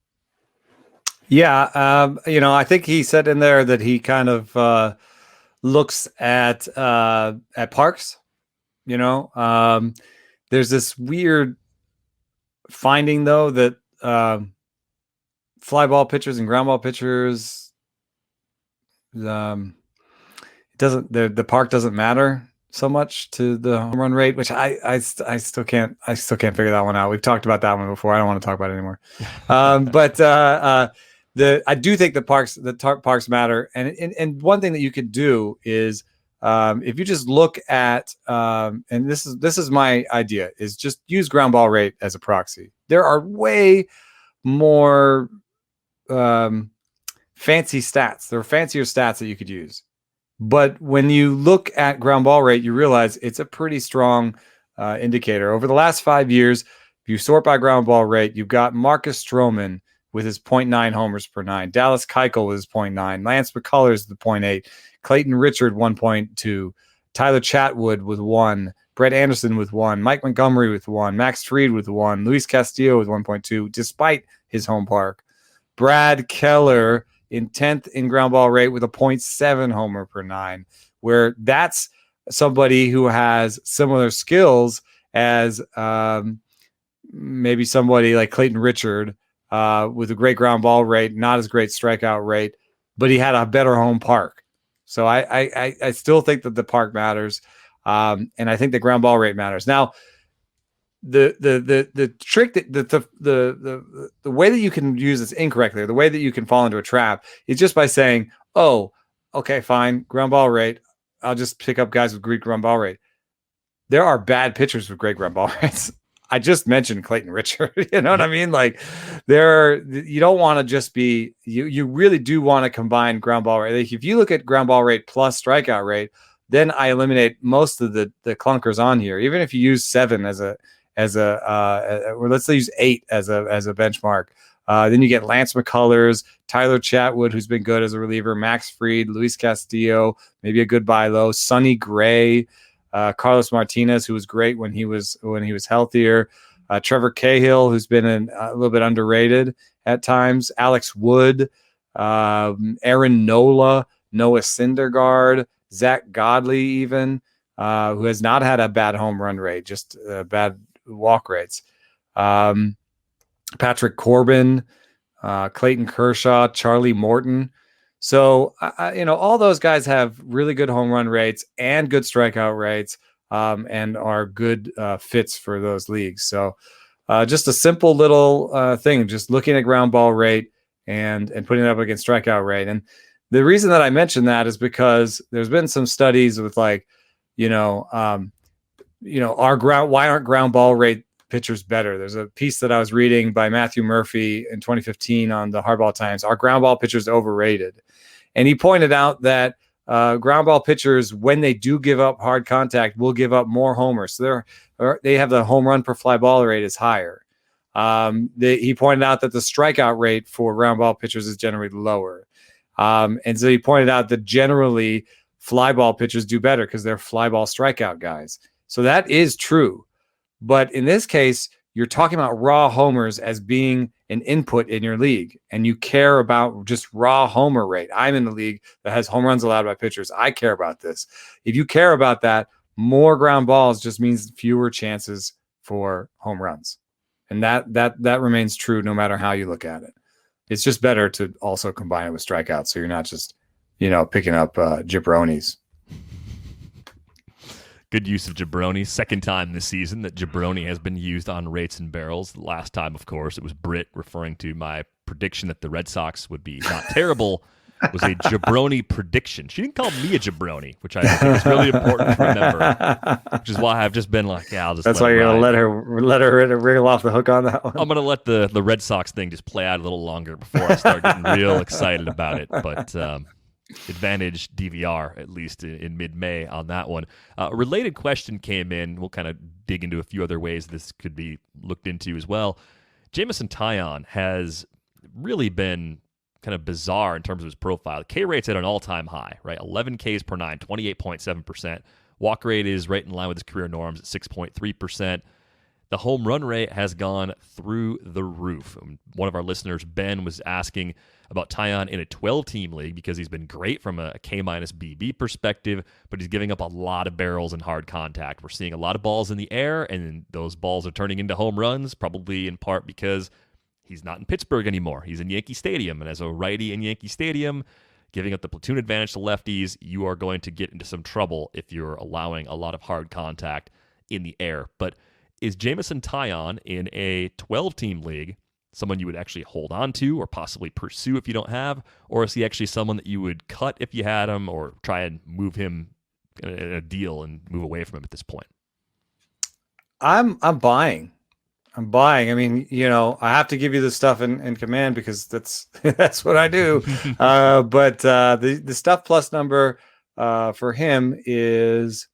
Yeah, I think he said in there that he kind of looks at parks. There's this weird finding though that fly ball pitchers and ground ball pitchers, the park doesn't matter so much to the home run rate, which I still can't figure that one out. We've talked about that one before. I don't want to talk about it anymore. But I do think the parks matter. And one thing that you could do is if you just look at and this is my idea, is just use ground ball rate as a proxy. There are way more fancy stats. There are fancier stats that you could use. But when you look at ground ball rate, you realize it's a pretty strong indicator. Over the last 5 years, if you sort by ground ball rate, you've got Marcus Stroman with his 0.9 homers per nine, Dallas Keuchel with his 0.9, Lance McCullers with 0.8, Clayton Richard 1.2, Tyler Chatwood with 1, Brett Anderson with 1, Mike Montgomery with 1, Max Fried with 1, Luis Castillo with 1.2, despite his home park. Brad Keller in 10th in ground ball rate with a 0.7 homer per nine, where that's somebody who has similar skills as maybe somebody like Clayton Richard with a great ground ball rate, not as great strikeout rate, but he had a better home park. So I still think that the park matters, and I think the ground ball rate matters. Now, the trick that the way that you can use this incorrectly, or the way that you can fall into a trap, is just by saying, "Oh, okay, fine, ground ball rate. I'll just pick up guys with great ground ball rate." There are bad pitchers with great ground ball rates. I just mentioned Clayton Richard. You know what I mean? Like, you don't want to just be, you really do want to combine ground ball rate. Like, if you look at ground ball rate plus strikeout rate, then I eliminate most of the clunkers on here. Even if you use 7 or let's say use 8 as a benchmark. Then you get Lance McCullers, Tyler Chatwood, who's been good as a reliever, Max Fried, Luis Castillo, maybe a good buy low, Sonny Gray, Carlos Martinez, who was great when he was healthier, Trevor Cahill, who's been a little bit underrated at times, Alex Wood, Aaron Nola, Noah Syndergaard, Zach Godley, even who has not had a bad home run rate, just bad walk rates. Patrick Corbin, Clayton Kershaw, Charlie Morton. So, all those guys have really good home run rates and good strikeout rates, and are good fits for those leagues. So just a simple little thing, just looking at ground ball rate and putting it up against strikeout rate. And the reason that I mentioned that is because there's been some studies with why aren't ground ball rate pitchers better? There's a piece that I was reading by Matthew Murphy in 2015 on the Hardball Times. Are ground ball pitchers overrated? And he pointed out that ground ball pitchers, when they do give up hard contact, will give up more homers. So they have the home run per fly ball rate is higher. He pointed out that the strikeout rate for ground ball pitchers is generally lower. And so he pointed out that generally fly ball pitchers do better because they're fly ball strikeout guys. So that is true. But in this case, you're talking about raw homers as being an input in your league, and you care about just raw homer rate. I'm in the league that has home runs allowed by pitchers. I care about this. If you care about that, more ground balls just means fewer chances for home runs. And that remains true no matter how you look at it. It's just better to also combine it with strikeouts, so you're not just, picking up jabronis. Good use of jabroni. Second time this season that jabroni has been used on Rates and Barrels. Last time, of course, it was Britt referring to my prediction that the Red Sox would be not terrible was a jabroni prediction. She didn't call me a jabroni, which I think is really important to remember. Which is why I've just been like, yeah, I'll just. That's why you're gonna let her wriggle off the hook on that one. I'm gonna let the Red Sox thing just play out a little longer before I start getting real excited about it. But advantage DVR at least in mid-May on that one. A related question came in. We'll kind of dig into a few other ways this could be looked into as well. Jameson Taillon has really been kind of bizarre in terms of his profile. K rate's at an all-time high, right? 11 Ks per 9, 28.7%. Walk rate is right in line with his career norms at 6.3%. The home run rate has gone through the roof. One of our listeners, Ben, was asking about Taillon in a 12-team league because he's been great from a K-minus BB perspective, but he's giving up a lot of barrels in hard contact. We're seeing a lot of balls in the air, and those balls are turning into home runs, probably in part because he's not in Pittsburgh anymore. He's in Yankee Stadium, and as a righty in Yankee Stadium, giving up the platoon advantage to lefties, you are going to get into some trouble if you're allowing a lot of hard contact in the air. But is Jameson Taillon in a 12-team league someone you would actually hold on to or possibly pursue if you don't have, or is he actually someone that you would cut if you had him or try and move him in a deal and move away from him at this point? I'm buying. I mean, I have to give you the stuff in command because that's what I do. But the stuff plus number for him is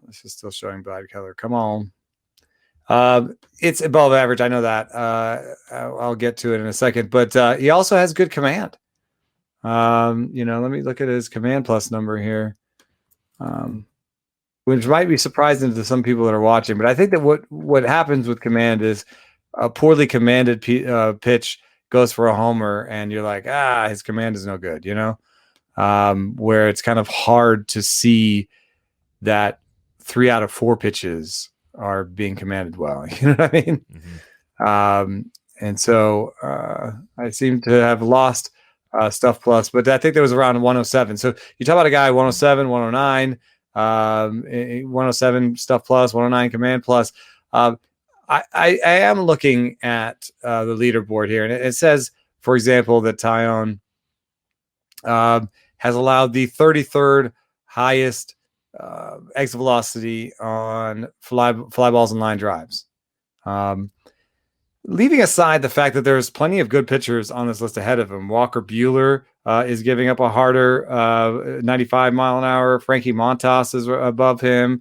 this is still showing bad color. Come on. It's above average. I know that. I'll get to it in a second, but he also has good command. Let me look at his command plus number here. Which might be surprising to some people that are watching, but I think that what happens with command is a poorly commanded pitch goes for a homer, and you're like, his command is no good, where it's kind of hard to see that 3 out of 4 pitches are being commanded well. You know what I mean? Mm-hmm. And so I seem to have lost stuff plus, but I think there was around 107. So you talk about a guy 107, 109. 107 stuff plus, 109 command plus. I am looking at the leaderboard here, and it says, for example, that Taillon has allowed the 33rd highest exit velocity on fly balls and line drives. Leaving aside the fact that there's plenty of good pitchers on this list ahead of him, Walker Buehler is giving up a harder 95 mile an hour. Frankie Montas is above him.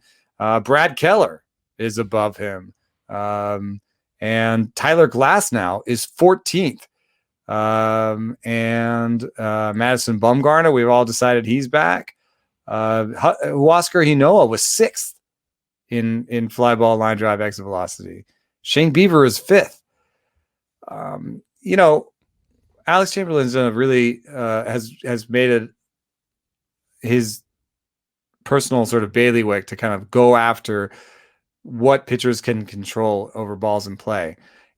Brad Keller is above him. And Tyler Glasnow is 14th. And Madison Bumgarner, we've all decided he's back. Huascar Hinoa was 6th in fly ball line drive exit velocity. Shane Bieber is 5th. Alex Chamberlain's done a really has made it his personal sort of bailiwick to kind of go after what pitchers can control over balls in play.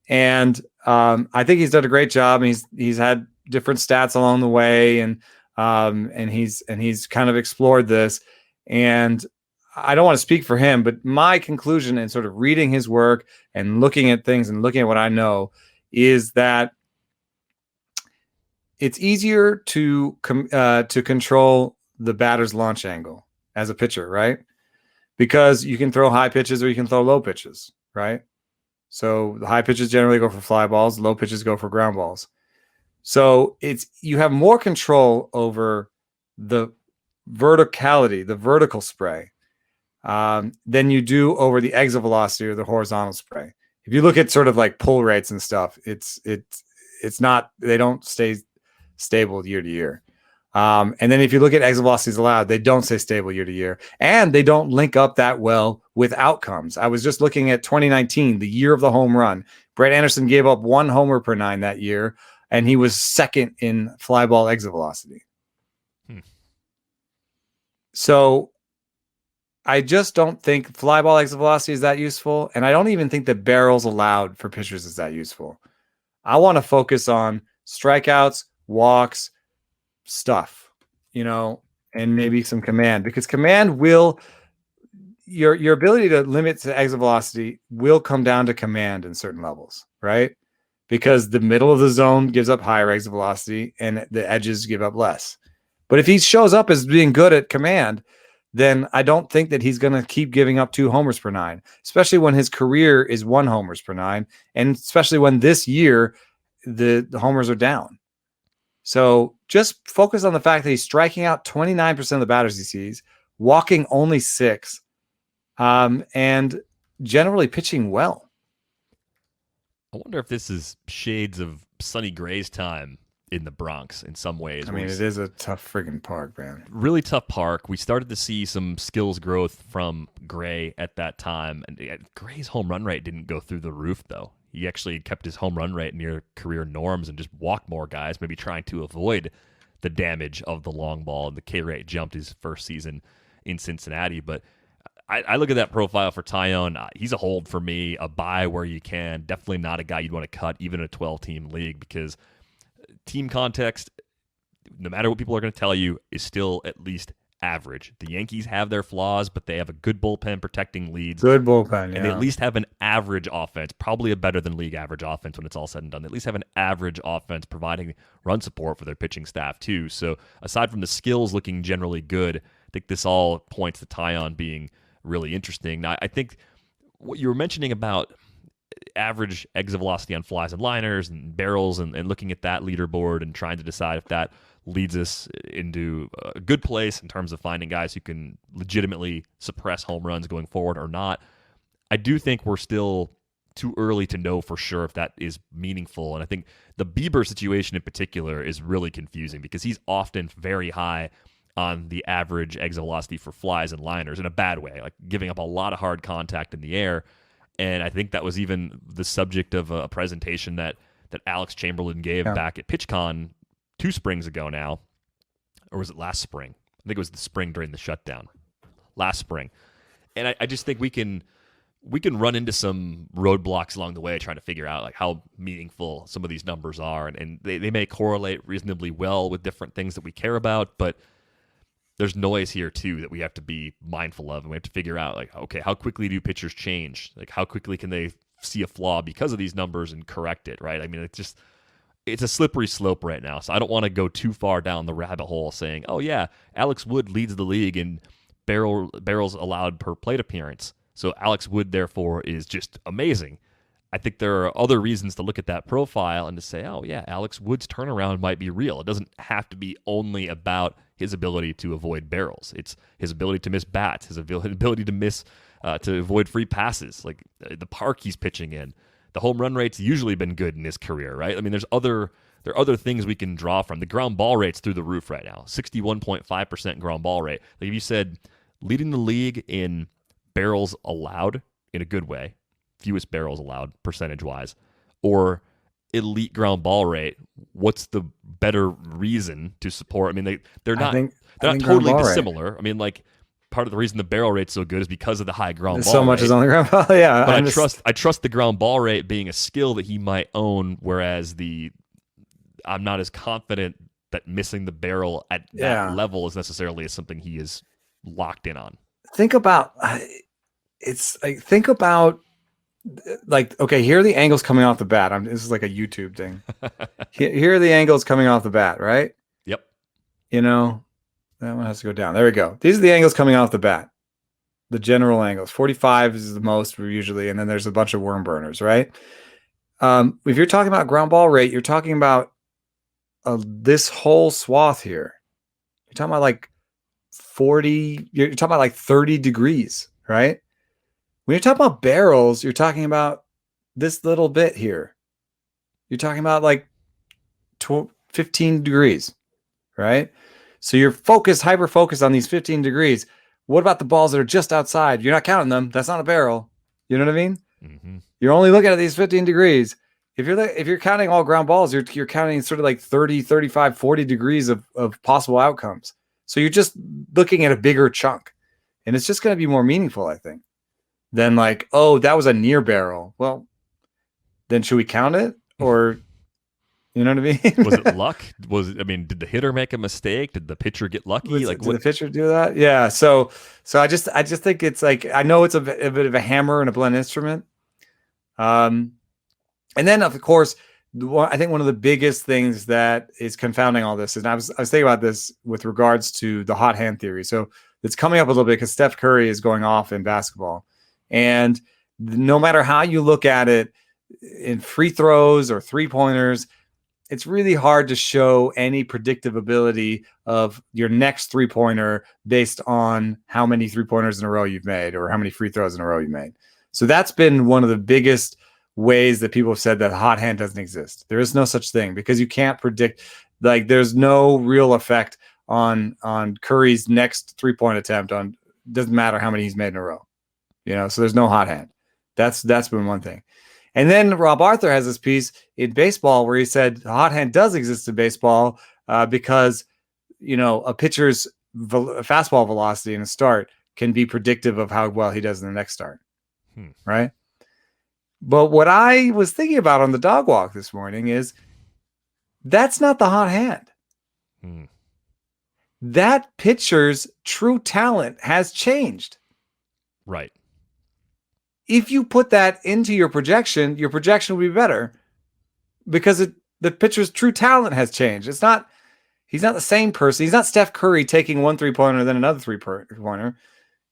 And I think he's done a great job. He's had different stats along the way, and he's kind of explored this. And I don't want to speak for him, but my conclusion in sort of reading his work and looking at things and looking at what I know is that it's easier to control the batter's launch angle as a pitcher, right? Because you can throw high pitches or you can throw low pitches, right? So the high pitches generally go for fly balls, low pitches go for ground balls. So you have more control over the verticality, the vertical spray, than you do over the exit velocity or the horizontal spray. If you look at sort of like pull rates and stuff, it's not, they don't stay stable year to year. And then if you look at exit velocities allowed, they don't stay stable year to year, and they don't link up that well with outcomes. I was just looking at 2019, the year of the home run. Brett Anderson gave up 1 homer per 9 that year, and he was 2nd in fly ball exit velocity. So I just don't think fly ball exit velocity is that useful, and I don't even think that barrels allowed for pitchers is that useful. I want to focus on strikeouts, walks, stuff, and maybe some command, because command will, your ability to limit to exit velocity will come down to command in certain levels, right? because the middle of the zone gives up higher exit velocity and the edges give up less. But if he shows up as being good at command, then I don't think that he's going to keep giving up 2 homers per 9, especially when his career is 1 homers per 9, and especially when this year the homers are down. So just focus on the fact that he's striking out 29% of the batters he sees, walking only 6, and generally pitching well. I wonder if this is shades of Sonny Gray's time in the Bronx in some ways. I mean, it is a tough friggin' park, man. Really tough park. We started to see some skills growth from Gray at that time. And Gray's home run rate didn't go through the roof, though. He actually kept his home run rate near career norms and just walked more guys, maybe trying to avoid the damage of the long ball. And the K rate jumped his first season in Cincinnati. But I look at that profile for Taillon. He's a hold for me, a buy where you can. Definitely not a guy you'd want to cut, even in a 12-team league, because team context, no matter what people are going to tell you, is still at least average. The Yankees have their flaws, but they have a good bullpen protecting leads. Good bullpen, yeah. And they at least have an average offense, probably a better than league average offense when it's all said and done. They at least have an average offense providing run support for their pitching staff, too. So aside from the skills looking generally good, I think this all points to Taillon being really interesting. Now, I think what you were mentioning about average exit velocity on flies and liners and barrels and looking at that leaderboard and trying to decide if that leads us into a good place in terms of finding guys who can legitimately suppress home runs going forward or not. I do think we're still too early to know for sure if that is meaningful. And I think the Bieber situation in particular is really confusing because he's often very high on the average exit velocity for flies and liners in a bad way, like giving up a lot of hard contact in the air. And I think that was even the subject of a presentation that Alex Chamberlain gave back at PitchCon 2 springs ago now. Or was it last spring? I think it was the spring during the shutdown. Last spring. And I just think we can run into some roadblocks along the way trying to figure out like how meaningful some of these numbers are. And they may correlate reasonably well with different things that we care about, but there's noise here too that we have to be mindful of, and we have to figure out like, okay, how quickly do pitchers change? Like how quickly can they see a flaw because of these numbers and correct it, right? I mean, it's a slippery slope right now. So I don't want to go too far down the rabbit hole saying, oh yeah, Alex Wood leads the league in barrels allowed per plate appearance. So Alex Wood therefore is just amazing. I think there are other reasons to look at that profile and to say, oh yeah, Alex Wood's turnaround might be real. It doesn't have to be only about his ability to avoid barrels. It's his ability to miss bats, his ability to miss to avoid free passes, like the park he's pitching in. The home run rate's usually been good in his career, right? I mean, there are other things we can draw from. The ground ball rate's through the roof right now, 61.5% ground ball rate. Like if you said leading the league in barrels allowed in a good way, fewest barrels allowed percentage-wise, or elite ground ball rate, what's the better reason to support? I mean, they're not totally dissimilar. I mean, like part of the reason the barrel rate's so good is because of the high ground ball. So much rate. is on the ground ball, yeah. But I trust the ground ball rate being a skill that he might own, whereas I'm not as confident that missing the barrel at that level is necessarily something he is locked in on. Think about like, okay, here are the angles coming off the bat. This is like a YouTube thing. Here are the angles coming off the bat, right? Yep. You know, that one has to go down. There we go. These are the angles coming off the bat. The general angles. 45 is the most usually, and then there's a bunch of worm burners, right? If you're talking about ground ball rate, you're talking about this whole swath here. You're talking about like 40, you're talking about like 30 degrees, right? When you're talking about barrels, you're talking about this little bit here. You're talking about like 15 degrees, right? So you're hyper-focused on these 15 degrees. What about the balls that are just outside? You're not counting them. That's not a barrel. You know what I mean? Mm-hmm. You're only looking at these 15 degrees. If you're counting all ground balls, you're counting sort of like 30, 35, 40 degrees of possible outcomes. So you're just looking at a bigger chunk. And it's just going to be more meaningful, I think, than like, oh, that was a near barrel. Well, then should we count it? Or, you know what I mean? Was it luck? Did the hitter make a mistake? Did the pitcher get lucky? Did the pitcher do that? Yeah. So I just think it's like, I know it's a bit of a hammer and a blunt instrument. And then of course I think one of the biggest things that is confounding all this, and I was thinking about this with regards to the hot hand theory. So it's coming up a little bit because Steph Curry is going off in basketball, and no matter how you look at it, in free throws or 3-pointers, it's really hard to show any predictive ability of your next 3-pointer based on how many 3-pointers in a row you've made or how many free throws in a row you made. So that's been one of the biggest ways that people have said that hot hand doesn't exist. There is no such thing because you can't predict, like there's no real effect on Curry's next 3-point attempt on, doesn't matter how many he's made in a row, so there's no hot hand. That's been one thing. And then Rob Arthur has this piece in baseball where he said the hot hand does exist in baseball because, a pitcher's fastball velocity in a start can be predictive of how well he does in the next start. Right. But what I was thinking about on the dog walk this morning is that's not the hot hand. That pitcher's true talent has changed. Right. If you put that into your projection will be better because the pitcher's true talent has changed. He's not the same person. He's not Steph Curry taking one 3-pointer, then another 3-pointer.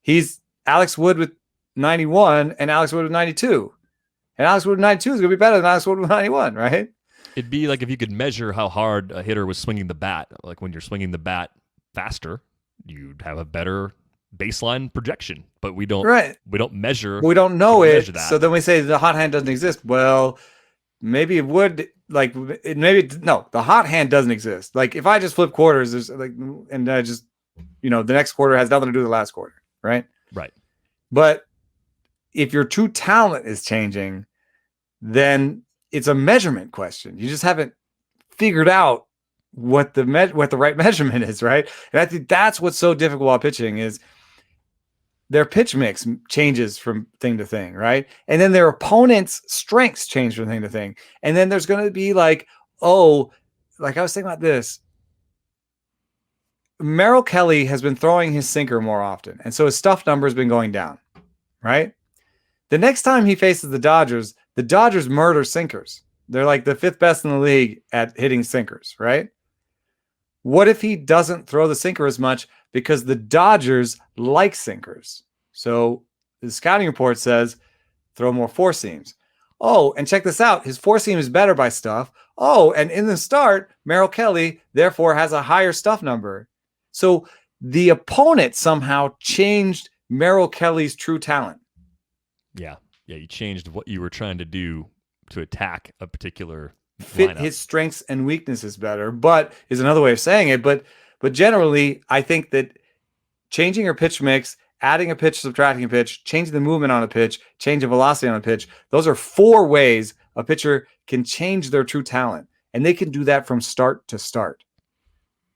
He's Alex Wood with 91 and Alex Wood with 92. And Alex Wood with 92 is going to be better than Alex Wood with 91, right? It'd be like if you could measure how hard a hitter was swinging the bat. Like when you're swinging the bat faster, you'd have a better baseline projection, but we don't. Right. We don't measure. We don't know it. That. So then we say the hot hand doesn't exist. Well, maybe it would. The hot hand doesn't exist. Like if I just flip quarters, there's and I just, the next quarter has nothing to do with the last quarter, right? Right. But if your true talent is changing, then it's a measurement question. You just haven't figured out what the right measurement is, right? And I think that's what's so difficult about pitching is their pitch mix changes from thing to thing, right? And then their opponent's strengths change from thing to thing. And then there's going to be like I was thinking about this. Merrill Kelly has been throwing his sinker more often. And so his stuff number has been going down, right? The next time he faces the Dodgers murder sinkers. They're like the 5th best in the league at hitting sinkers, right? What if he doesn't throw the sinker as much because the Dodgers like sinkers? So the scouting report says throw more 4-seams. Oh, and check this out. His 4-seam is better by stuff. Oh, and in the start, Merrill Kelly therefore has a higher stuff number. So the opponent somehow changed Merrill Kelly's true talent. Yeah. Yeah. You changed what you were trying to do to attack a particular fit lineup. His strengths and weaknesses better, but is another way of saying it. But generally, I think that changing your pitch mix, adding a pitch, subtracting a pitch, changing the movement on a pitch, changing velocity on a pitch, those are 4 ways a pitcher can change their true talent. And they can do that from start to start.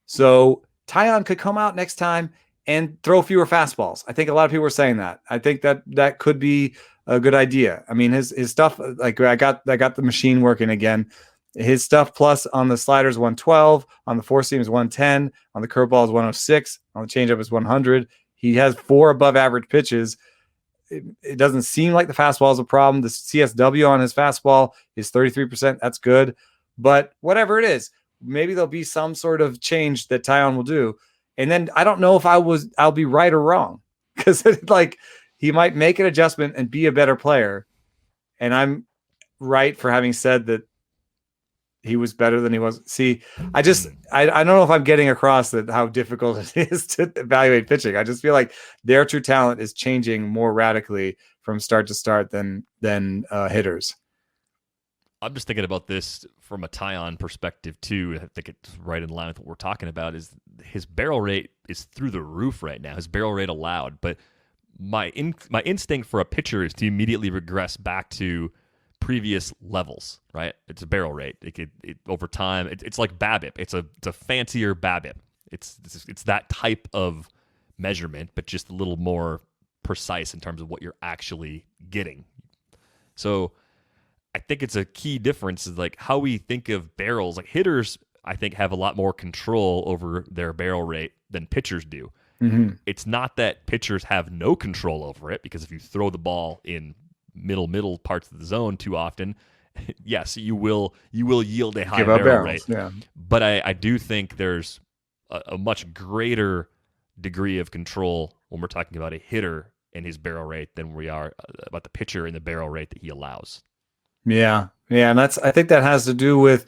So Taillon could come out next time and throw fewer fastballs. I think a lot of people are saying that. I think that could be a good idea. I mean, his stuff, like I got the machine working again. His stuff plus on the slider is 112, on the 4-seam is 110, on the curveball is 106, on the changeup is 100. He has 4 above average pitches. It doesn't seem like the fastball is a problem. The CSW on his fastball is 33%. That's good. But whatever it is, maybe there'll be some sort of change that Taillon will do. And then I don't know if I'll be right or wrong because he might make an adjustment and be a better player. And I'm right for having said that he was better than he was. See, I don't know if I'm getting across that how difficult it is to evaluate pitching. I just feel like their true talent is changing more radically from start to start than hitters. I'm just thinking about this from a Taillon perspective too. I think it's right in line with what we're talking about. Is his barrel rate is through the roof right now. His barrel rate allowed, but my instinct for a pitcher is to immediately regress back to previous levels. Right? It's a barrel rate. It over time. It's like BABIP. It's a fancier BABIP. It's that type of measurement, but just a little more precise in terms of what you're actually getting. So I think it's a key difference is like how we think of barrels. Like hitters, I think, have a lot more control over their barrel rate than pitchers do. Mm-hmm. It's not that pitchers have no control over it, because if you throw the ball in middle parts of the zone too often yes, you will yield a high Give up barrel barrels, rate. yeah. But I do think there's a much greater degree of control when we're talking about a hitter and his barrel rate than we are about the pitcher and the barrel rate that he allows. Yeah, and I think that has to do with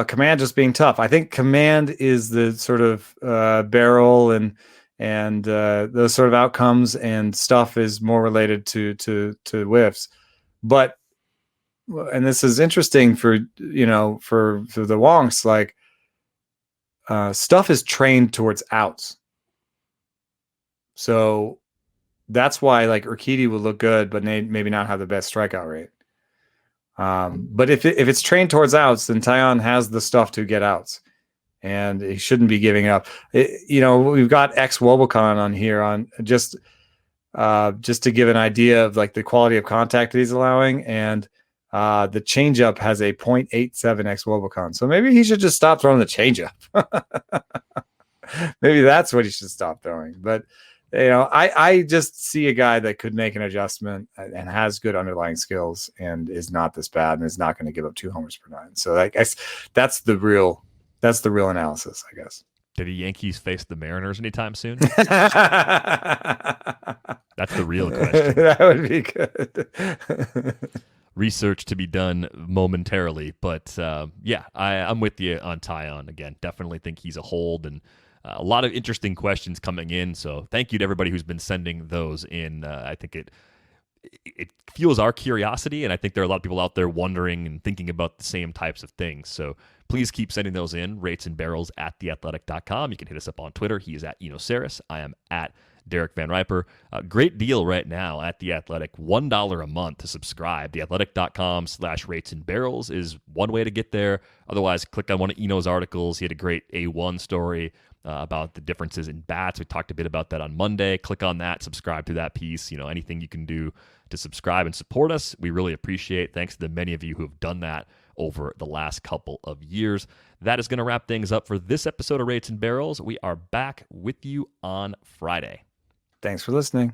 command just being tough. I think command is the sort of barrel and those sort of outcomes, and stuff is more related to whiffs. But and this is interesting for the wonks, like stuff is trained towards outs. So that's why like Urquidy would look good, but maybe not have the best strikeout rate. But if it's trained towards outs, then Taillon has the stuff to get outs, and he shouldn't be giving up. We've got ex-Wobbecon on here on just to give an idea of like the quality of contact that he's allowing, and the changeup has a 0.87 ex-Wobecon. So maybe he should just stop throwing the changeup. Maybe that's what he should stop throwing. But I just see a guy that could make an adjustment and has good underlying skills and is not this bad and is not going to give up 2 homers per 9. So I guess that's the real analysis, I guess. Did the Yankees face the Mariners anytime soon? That's the real question. That would be good. Research to be done momentarily, but I'm with you on Taillon again. Definitely think he's a hold, and a lot of interesting questions coming in. So thank you to everybody who's been sending those in. I think it fuels our curiosity, and I think there are a lot of people out there wondering and thinking about the same types of things. So please keep sending those in. Rates and barrels at theathletic.com. You can hit us up on Twitter. He is at Eno Saris. I am at Derek Van Riper. Great deal right now at The Athletic. $1 a month to subscribe. Theathletic.com/rates and barrels is one way to get there. Otherwise, click on one of Eno's articles. He had a great A1 story about the differences in bats. We talked a bit about that on Monday. Click on that, subscribe to that piece. Anything you can do to subscribe and support us, we really appreciate. Thanks to the many of you who have done that over the last couple of years. That is going to wrap things up for this episode of Rates and Barrels. We are back with you on Friday. Thanks for listening.